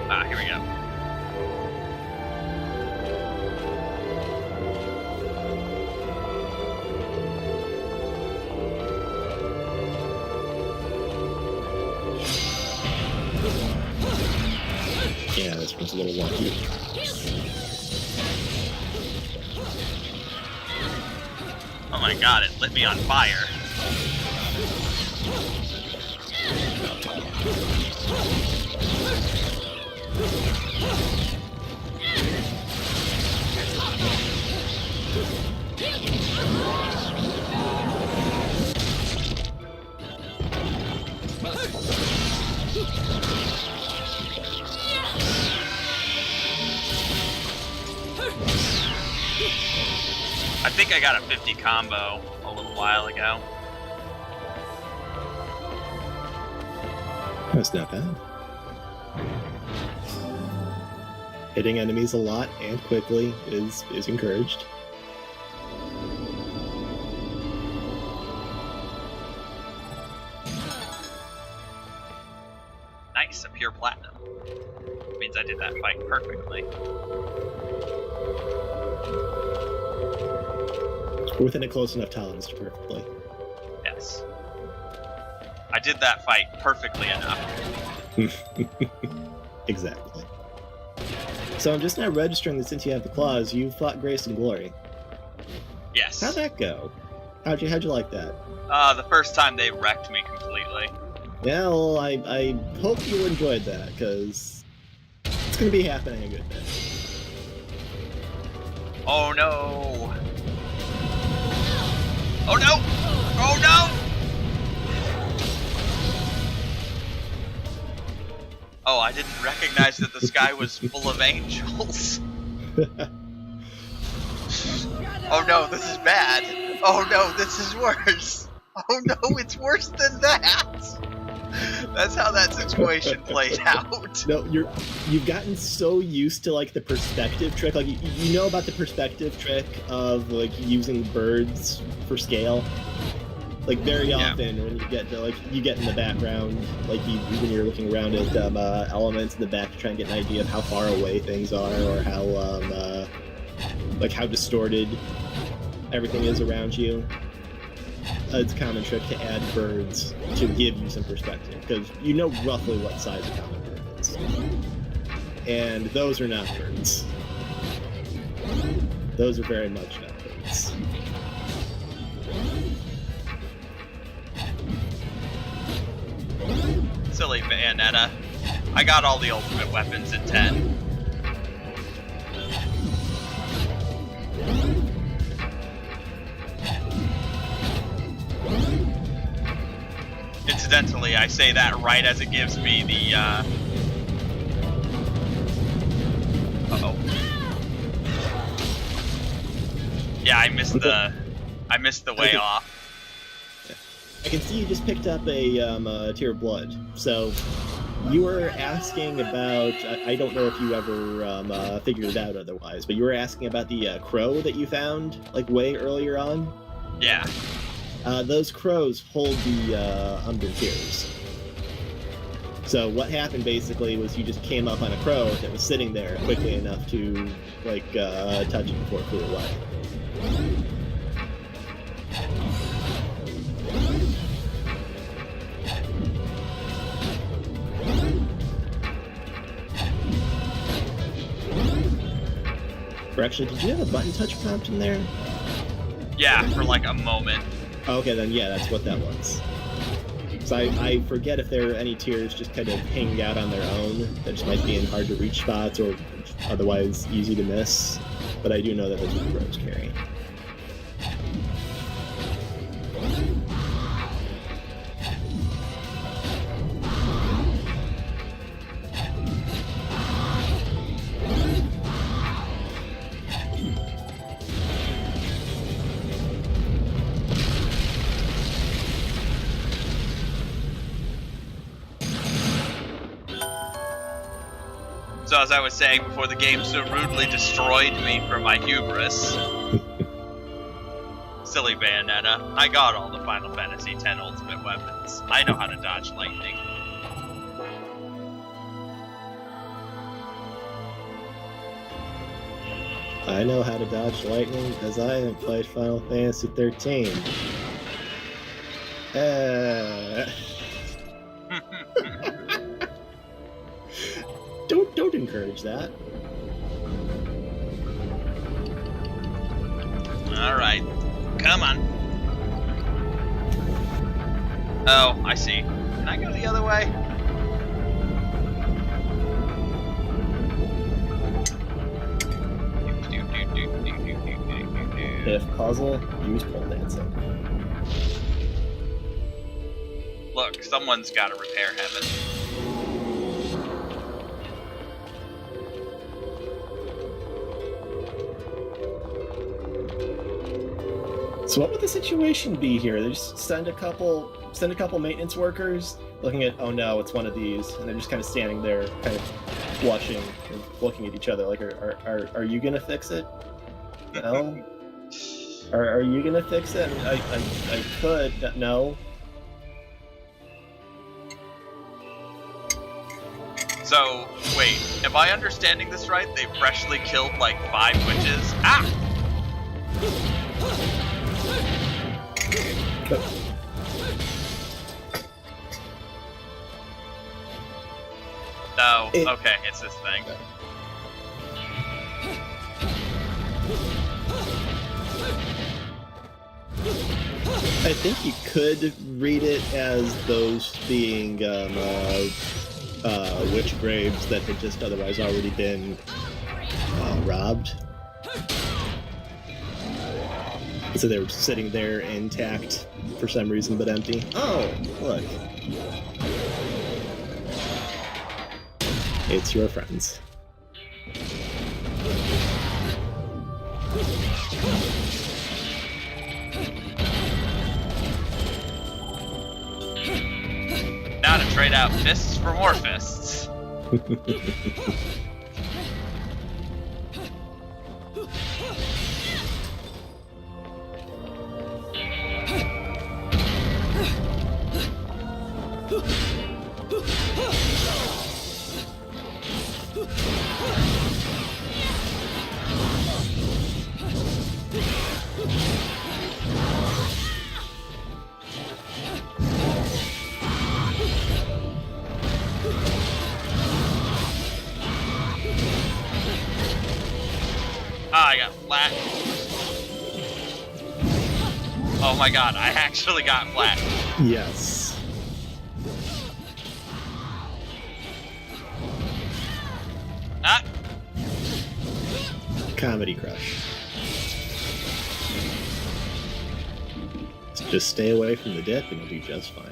A: Ah, here we go.
J: Yeah, this one's a little wonky.
A: Oh my god, it lit me on fire. I think I got a 50 combo a little while ago.
J: That's not bad. Hitting enemies a lot and quickly is encouraged.
A: Nice, a pure platinum. Means I did that fight perfectly.
J: Within a close enough tolerance to perfectly.
A: Yes. I did that fight perfectly enough.
J: Exactly. So I'm just now registering that since you have the claws, you fought Grace and Glory.
A: Yes.
J: How'd that go? How'd you like that?
A: The first time they wrecked me completely.
J: Yeah, well, I hope you enjoyed that, because it's going to be happening a good bit.
A: Oh no! Oh no! Oh no! Oh, I didn't recognize that the sky was full of angels. Oh no, this is bad. Oh no, this is worse. Oh no, it's worse than that. That's how that situation played out.
J: No, you've gotten so used to like the perspective trick. Like you know about the perspective trick of like using birds for scale. Like very often when you get to you get in the background, like when you're looking around at elements in the back to try and get an idea of how far away things are or how how distorted everything is around you. It's a common trick to add birds to give you some perspective, because you know roughly what size a common bird is. And those are not birds. Those are very much not birds.
A: Silly Bayonetta. I got all the ultimate weapons in 10. Incidentally, I say that right as it gives me the, uh-oh. Yeah, I missed the way off.
J: I can see you just picked up a Tear of Blood. So, you were asking about, I don't know if you ever figured it out otherwise, but you were asking about the crow that you found, like, way earlier on?
A: Yeah.
J: Those crows hold the Umbran Tears. So what happened basically was you just came up on a crow that was sitting there quickly enough to, touch it before it flew away. Or actually, did you have a button touch prompt in there?
A: Yeah, for like a moment.
J: Okay, then yeah, that's what that was. So I forget if there are any tiers just kind of hanging out on their own that just might be in hard to reach spots or otherwise easy to miss, but I do know that that's what the crows carry.
A: So as I was saying before, the game so rudely destroyed me for my hubris. Silly Bayonetta. I got all the Final Fantasy X ultimate weapons. I know how to dodge lightning.
J: I know how to dodge lightning because I haven't played Final Fantasy 13. Don't encourage that.
A: Alright. Come on. Oh, I see. Can I go the other way?
K: If puzzle, use pole dancing.
A: Look, someone's got to repair heaven.
K: So what would the situation be here? They just send a couple maintenance workers looking at, oh no, it's one of these, and they're just kind of standing there, kind of blushing and looking at each other like, are you gonna fix it? No. Are you gonna fix it? I mean, I could. No.
A: So, wait, am I understanding this right? They freshly killed like 5 witches? Ah! No, okay, it's this thing.
K: I think you could read it as those being witch graves that had just otherwise already been robbed. So they were sitting there intact for some reason, but empty. Oh, look. It's your friends.
A: Now to trade out fists for more fists. Ah, I got flat. Oh my god, I actually got flat.
K: Yes.
A: Ah!
K: Comedy Crush. Just stay away from the dip and you'll do just fine.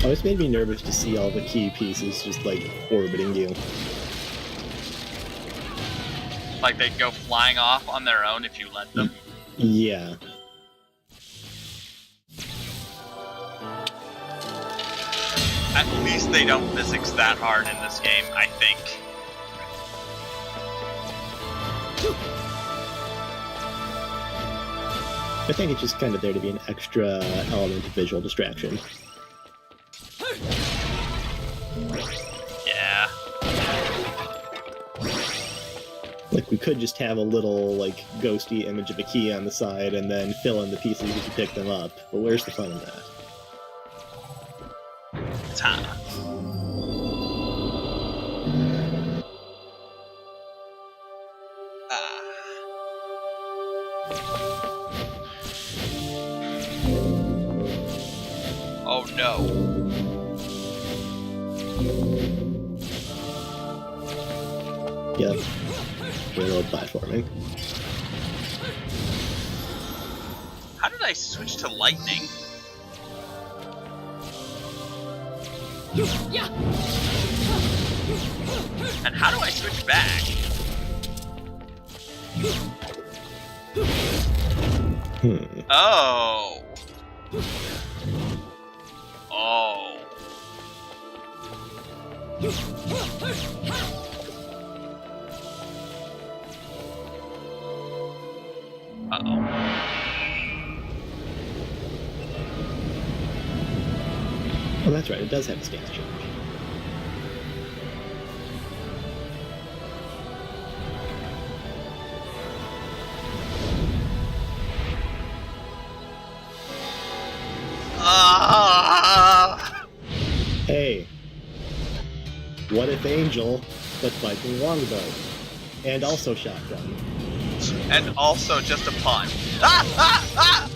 K: Always made me nervous to see all the key pieces just like orbiting you.
A: Like they'd go flying off on their own if you let them.
K: Yeah.
A: At least they don't physics that hard in this game, I think.
K: I think it's just kind of there to be an extra element of visual distraction.
A: Yeah.
K: Like, we could just have a little, like, ghosty image of a key on the side and then fill in the pieces as you pick them up. But where's the fun in that?
A: Time. Oh no.
K: Yep. Real platforming.
A: How did I switch to lightning? And how do I switch back? Oh. Oh. Uh-oh.
J: Oh, that's right. It does have a stance change. Hey, what if Angel, but fighting longbow, and also shotgun?
A: And also just a pun. Ah! Ah! Ah!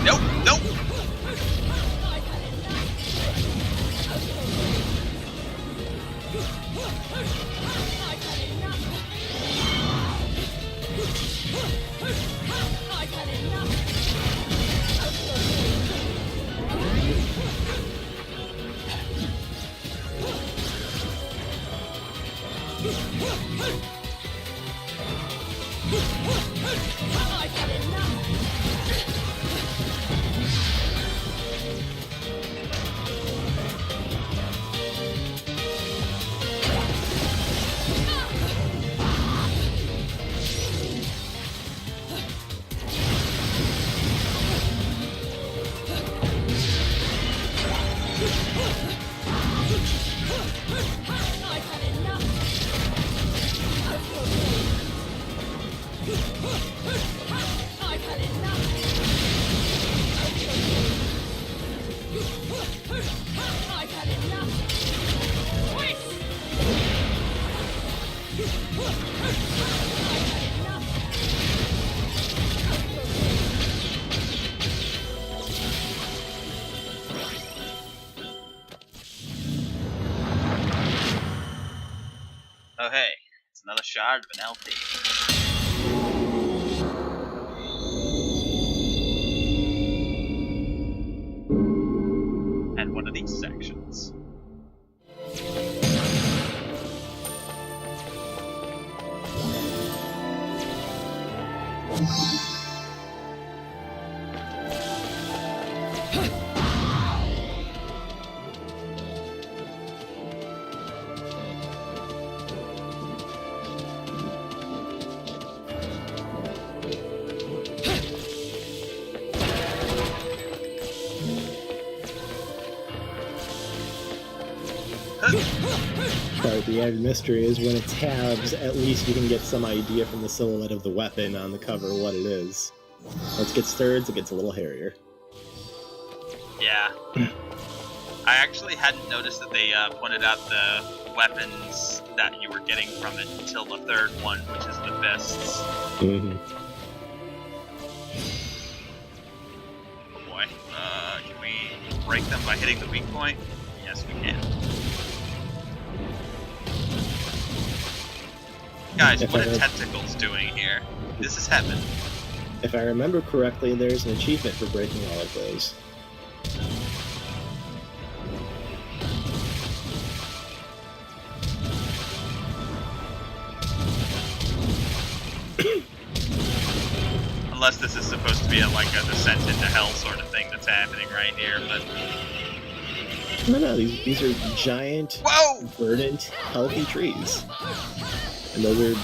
A: Nope, nope. Oh hey, it's another shard of an LP. And one of these sections.
J: Part of the added mystery is when it tabs, at least you can get some idea from the silhouette of the weapon on the cover what it is. Once it gets thirds, it gets a little hairier.
A: Yeah. I actually hadn't noticed that they pointed out the weapons that you were getting from it until the third one, which is the fists.
J: Mm-hmm.
A: Oh boy. Can we break them by hitting the weak point? Yes, we can. Guys, what are tentacles doing here? This is heaven.
J: If I remember correctly, there's an achievement for breaking all of those.
A: Unless this is supposed to be like a descent into hell sort of thing that's happening right here, but...
J: No, these are giant, verdant, healthy trees. And those are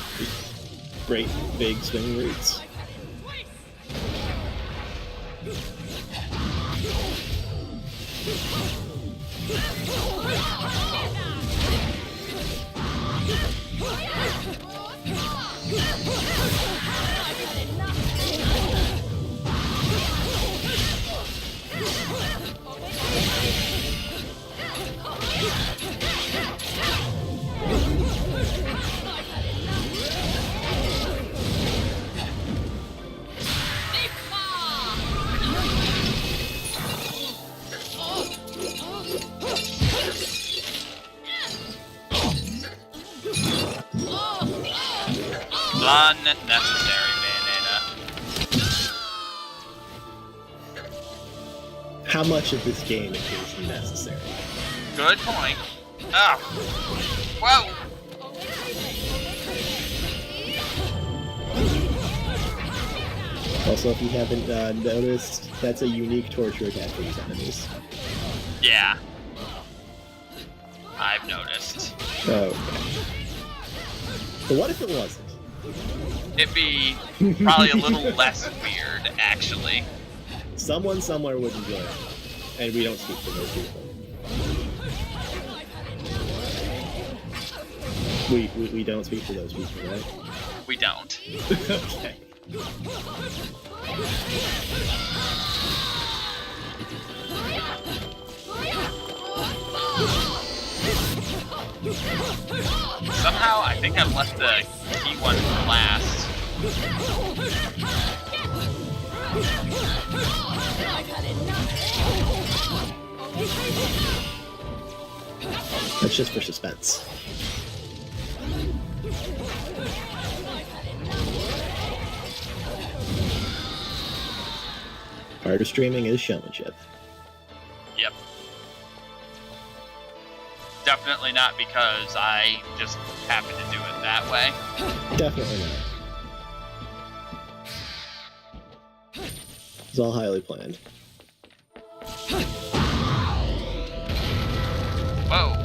J: great, big, swinging roots.
A: Unnecessary, Bandana.
J: How much of this game is necessary?
A: Good point. Ah. Whoa.
K: Also, if you haven't noticed, that's a unique torture attack for these enemies.
A: Yeah. I've noticed.
K: Okay. But what if it wasn't?
A: It'd be probably a little less weird, actually.
K: Someone somewhere would enjoy it. And we don't speak for those people. We don't speak for those people, right?
A: We don't.
K: Okay.
A: Somehow, I think I've left the key one for last.
K: That's just for suspense. Part of streaming is showmanship.
A: Yep. Definitely not because I just happen to do it that way.
K: Definitely not. It's all highly planned.
A: Whoa.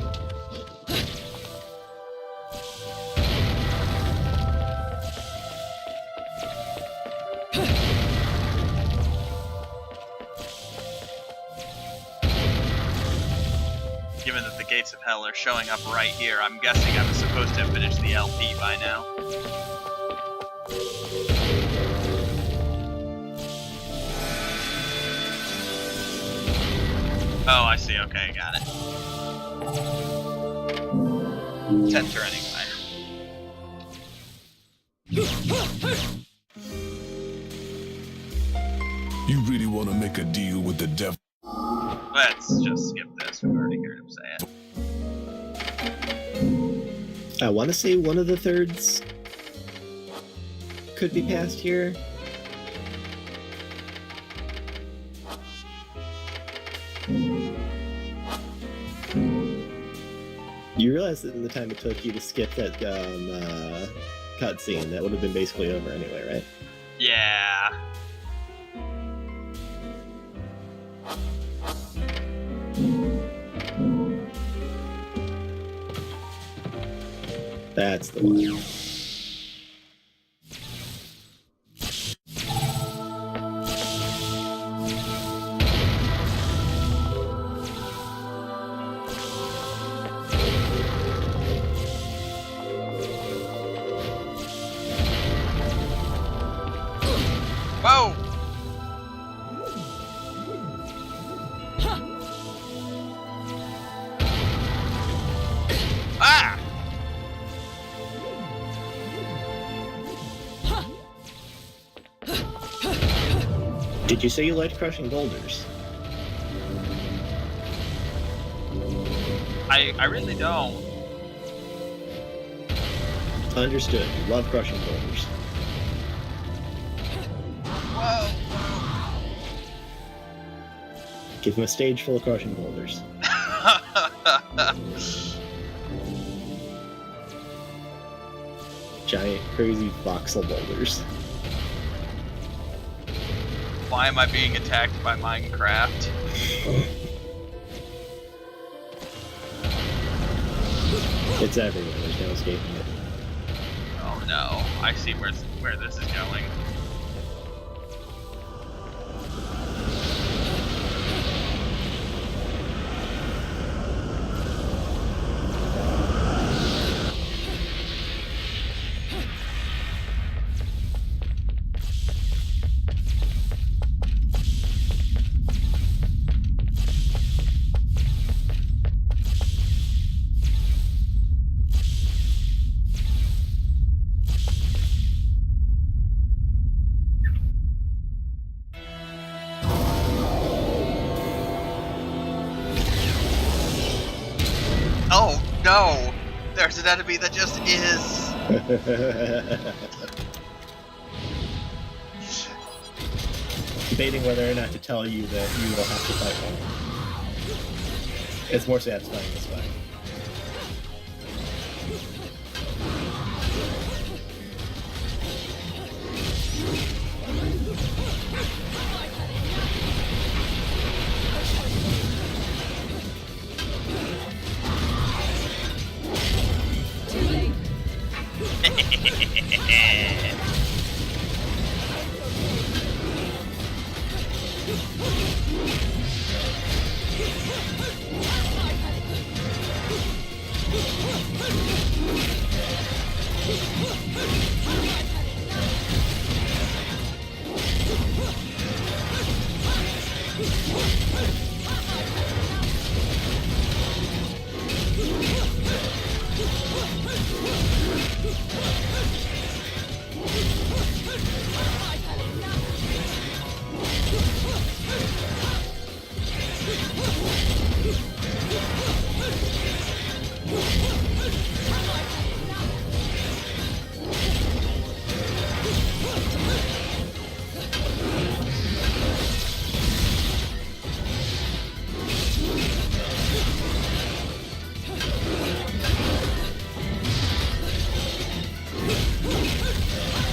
A: Given that the gates of hell are showing up right here, I'm guessing I was supposed to have finished the LP by now. Oh, I see. Okay, got it. 10 turning
C: You really want to make a deal with the devil?
A: Let's just skip this. We've already heard him say it.
K: I want to say one of the thirds could be passed here. You realize that in the time it took you to skip that cutscene, that would have been basically over anyway, right?
A: Yeah.
K: That's the one.
A: Whoa! Ah!
K: Did you say you liked crushing boulders?
A: I really don't.
K: Understood. You love crushing boulders.
A: Whoa!
K: Give him a stage full of crushing boulders. Giant, crazy voxel boulders.
A: Why am I being attacked by Minecraft?
K: It's everywhere. There's no escaping it.
A: Oh no, I see where this is going. Oh no! There's an enemy that just is!
K: Debating whether or not to tell you that you will have to fight It's more satisfying this way.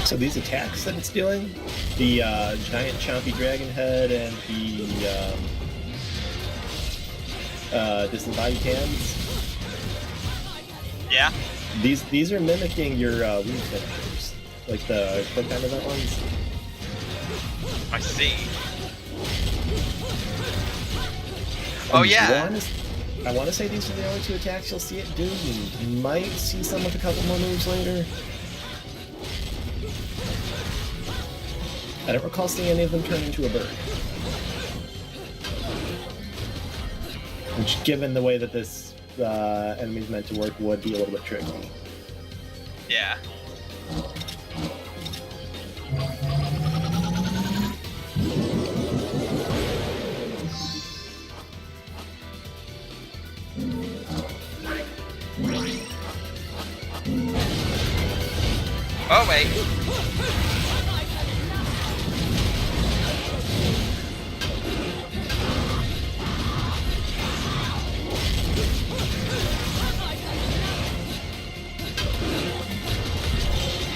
K: So these attacks that it's doing, the giant chompy dragon head and the disembodied hands.
A: Yeah.
K: These are mimicking your wound finishers, like the quick time event ones.
A: I see. Oh yeah.
K: I want to say these are the only two attacks you'll see it do. You might see some with a couple more moves later. I don't recall seeing any of them turn into a bird. Which, given the way that this enemy's meant to work, would be a little bit tricky.
A: Yeah. Oh wait.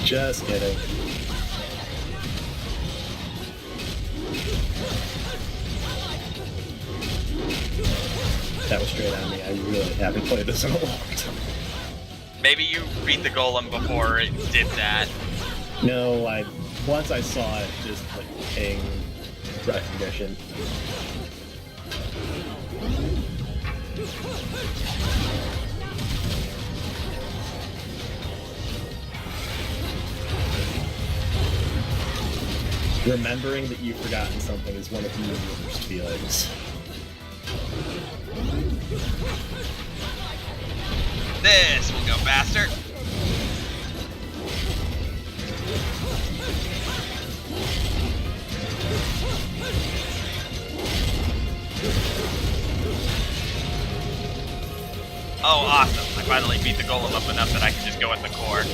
K: Just kidding. That was straight on me. I really haven't played this in a long time.
A: Maybe you beat the golem before it did that.
K: No, once I saw it, just like ping recognition. Remembering that you've forgotten something is one of the worst feelings.
A: This will go faster. Oh, awesome. I finally beat the golem up enough that I can just go at the core.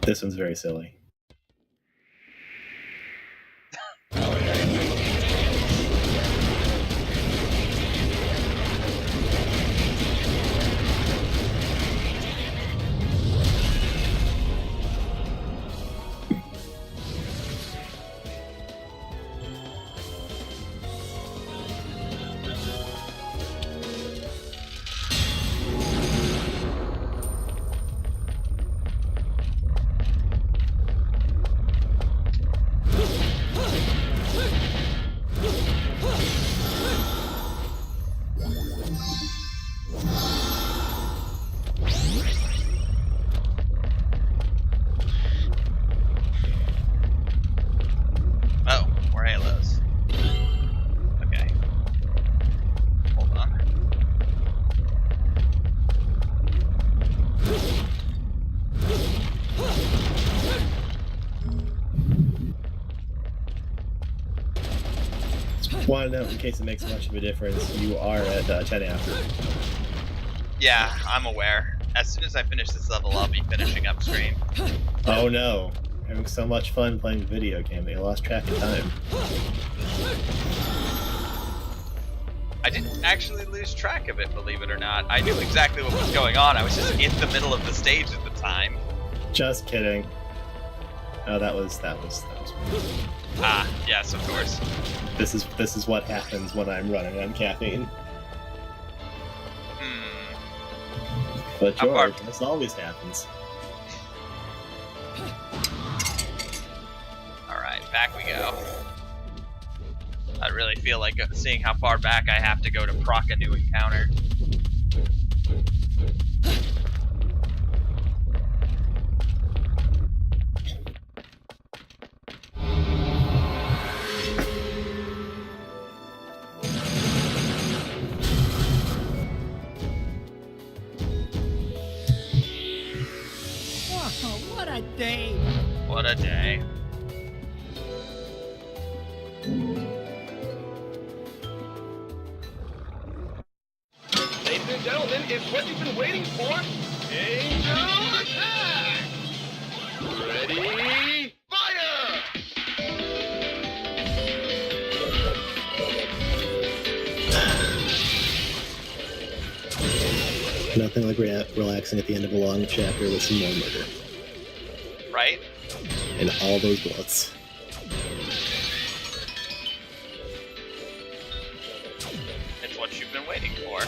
K: This one's very silly. Want to know, in case it makes much of a difference, you are at 10 after.
A: Yeah, I'm aware. As soon as I finish this level, I'll be finishing upstream.
K: Oh no. Having so much fun playing the video game that I lost track of time.
A: I didn't actually lose track of it, believe it or not. I knew exactly what was going on. I was just in the middle of the stage at the time.
K: Just kidding. Oh, that was.
A: Ah, yes, of course.
K: This is what happens when I'm running on caffeine. But George, this always happens.
A: Alright, back we go. I really feel like seeing how far back I have to go to proc a new encounter.
D: Wow, what a day!
A: What a day.
E: Ladies and gentlemen, it's what you've been waiting for. Angel attack! Ready, fire!
K: Nothing like relaxing at the end of a long chapter with some more murder.
A: Right?
K: And all those bullets.
A: It's what you've been waiting for.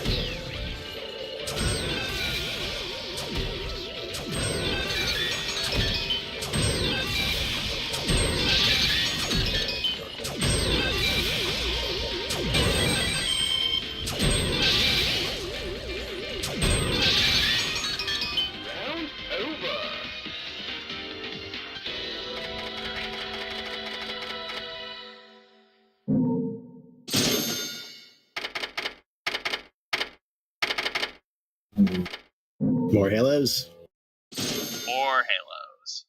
E: Round over.
K: More halos?
A: More halos.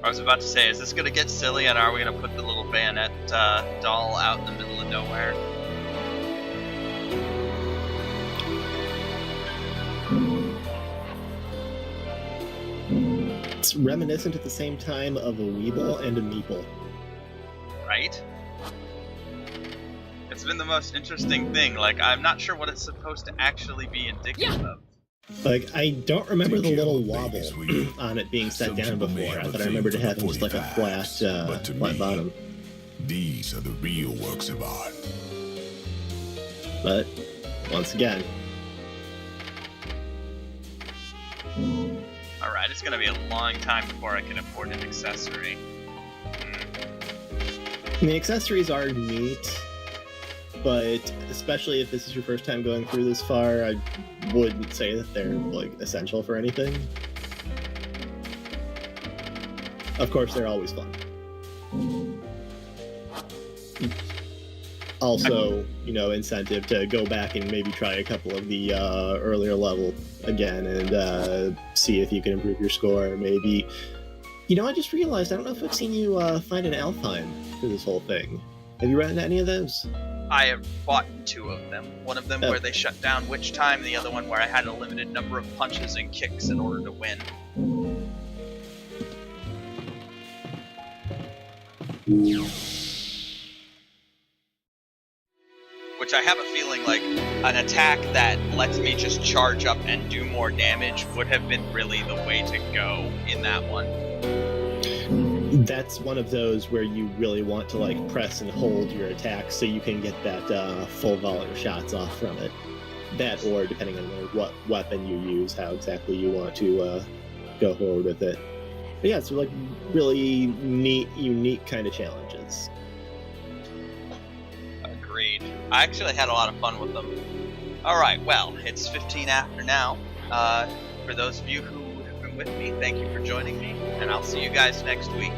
A: I was about to say, is this gonna get silly and are we gonna put the little bayonet doll out in the middle of nowhere?
K: It's reminiscent at the same time of a Weeble and a Meeple.
A: Right? It's been the most interesting thing. Like, I'm not sure what it's supposed to actually be indicative of.
K: Like, I don't remember the
C: Take care
K: little
C: of
K: wobble
C: babies, sweetie.
K: on it being set
C: Some
K: down
C: people may
K: before,
C: have a
K: but I
C: thing
K: remembered it
C: for
K: having just like a
C: 45s, but to
K: flat
C: me,
K: bottom.
C: These are the real works of art.
K: But, once again,
A: Alright, it's gonna be a long time before I can afford an accessory.
K: the accessories are neat, but especially if this is your first time going through this far, I wouldn't say that they're, like, essential for anything. Of course, they're always fun. Also, you know, incentive to go back and maybe try a couple of the earlier level again and see if you can improve your score. Maybe, you know, I just realized, I don't know if I've seen you find an Alfheim for this whole thing. Have you run into any of those?
A: I have fought two of them. One of them where they shut down Witch Time, the other one where I had a limited number of punches and kicks in order to win. Which I have a feeling like an attack that lets me just charge up and do more damage would have been really the way to go in that one.
K: That's one of those where you really want to, like, press and hold your attack so you can get that full volley of shots off from it. That, or depending on what weapon you use, how exactly you want to go forward with it. But yeah, it's like really neat, unique kind of challenges.
A: Agreed. I actually had a lot of fun with them. Alright, well, it's 15 after now. For those of you who have been with me, thank you for joining me, and I'll see you guys next week.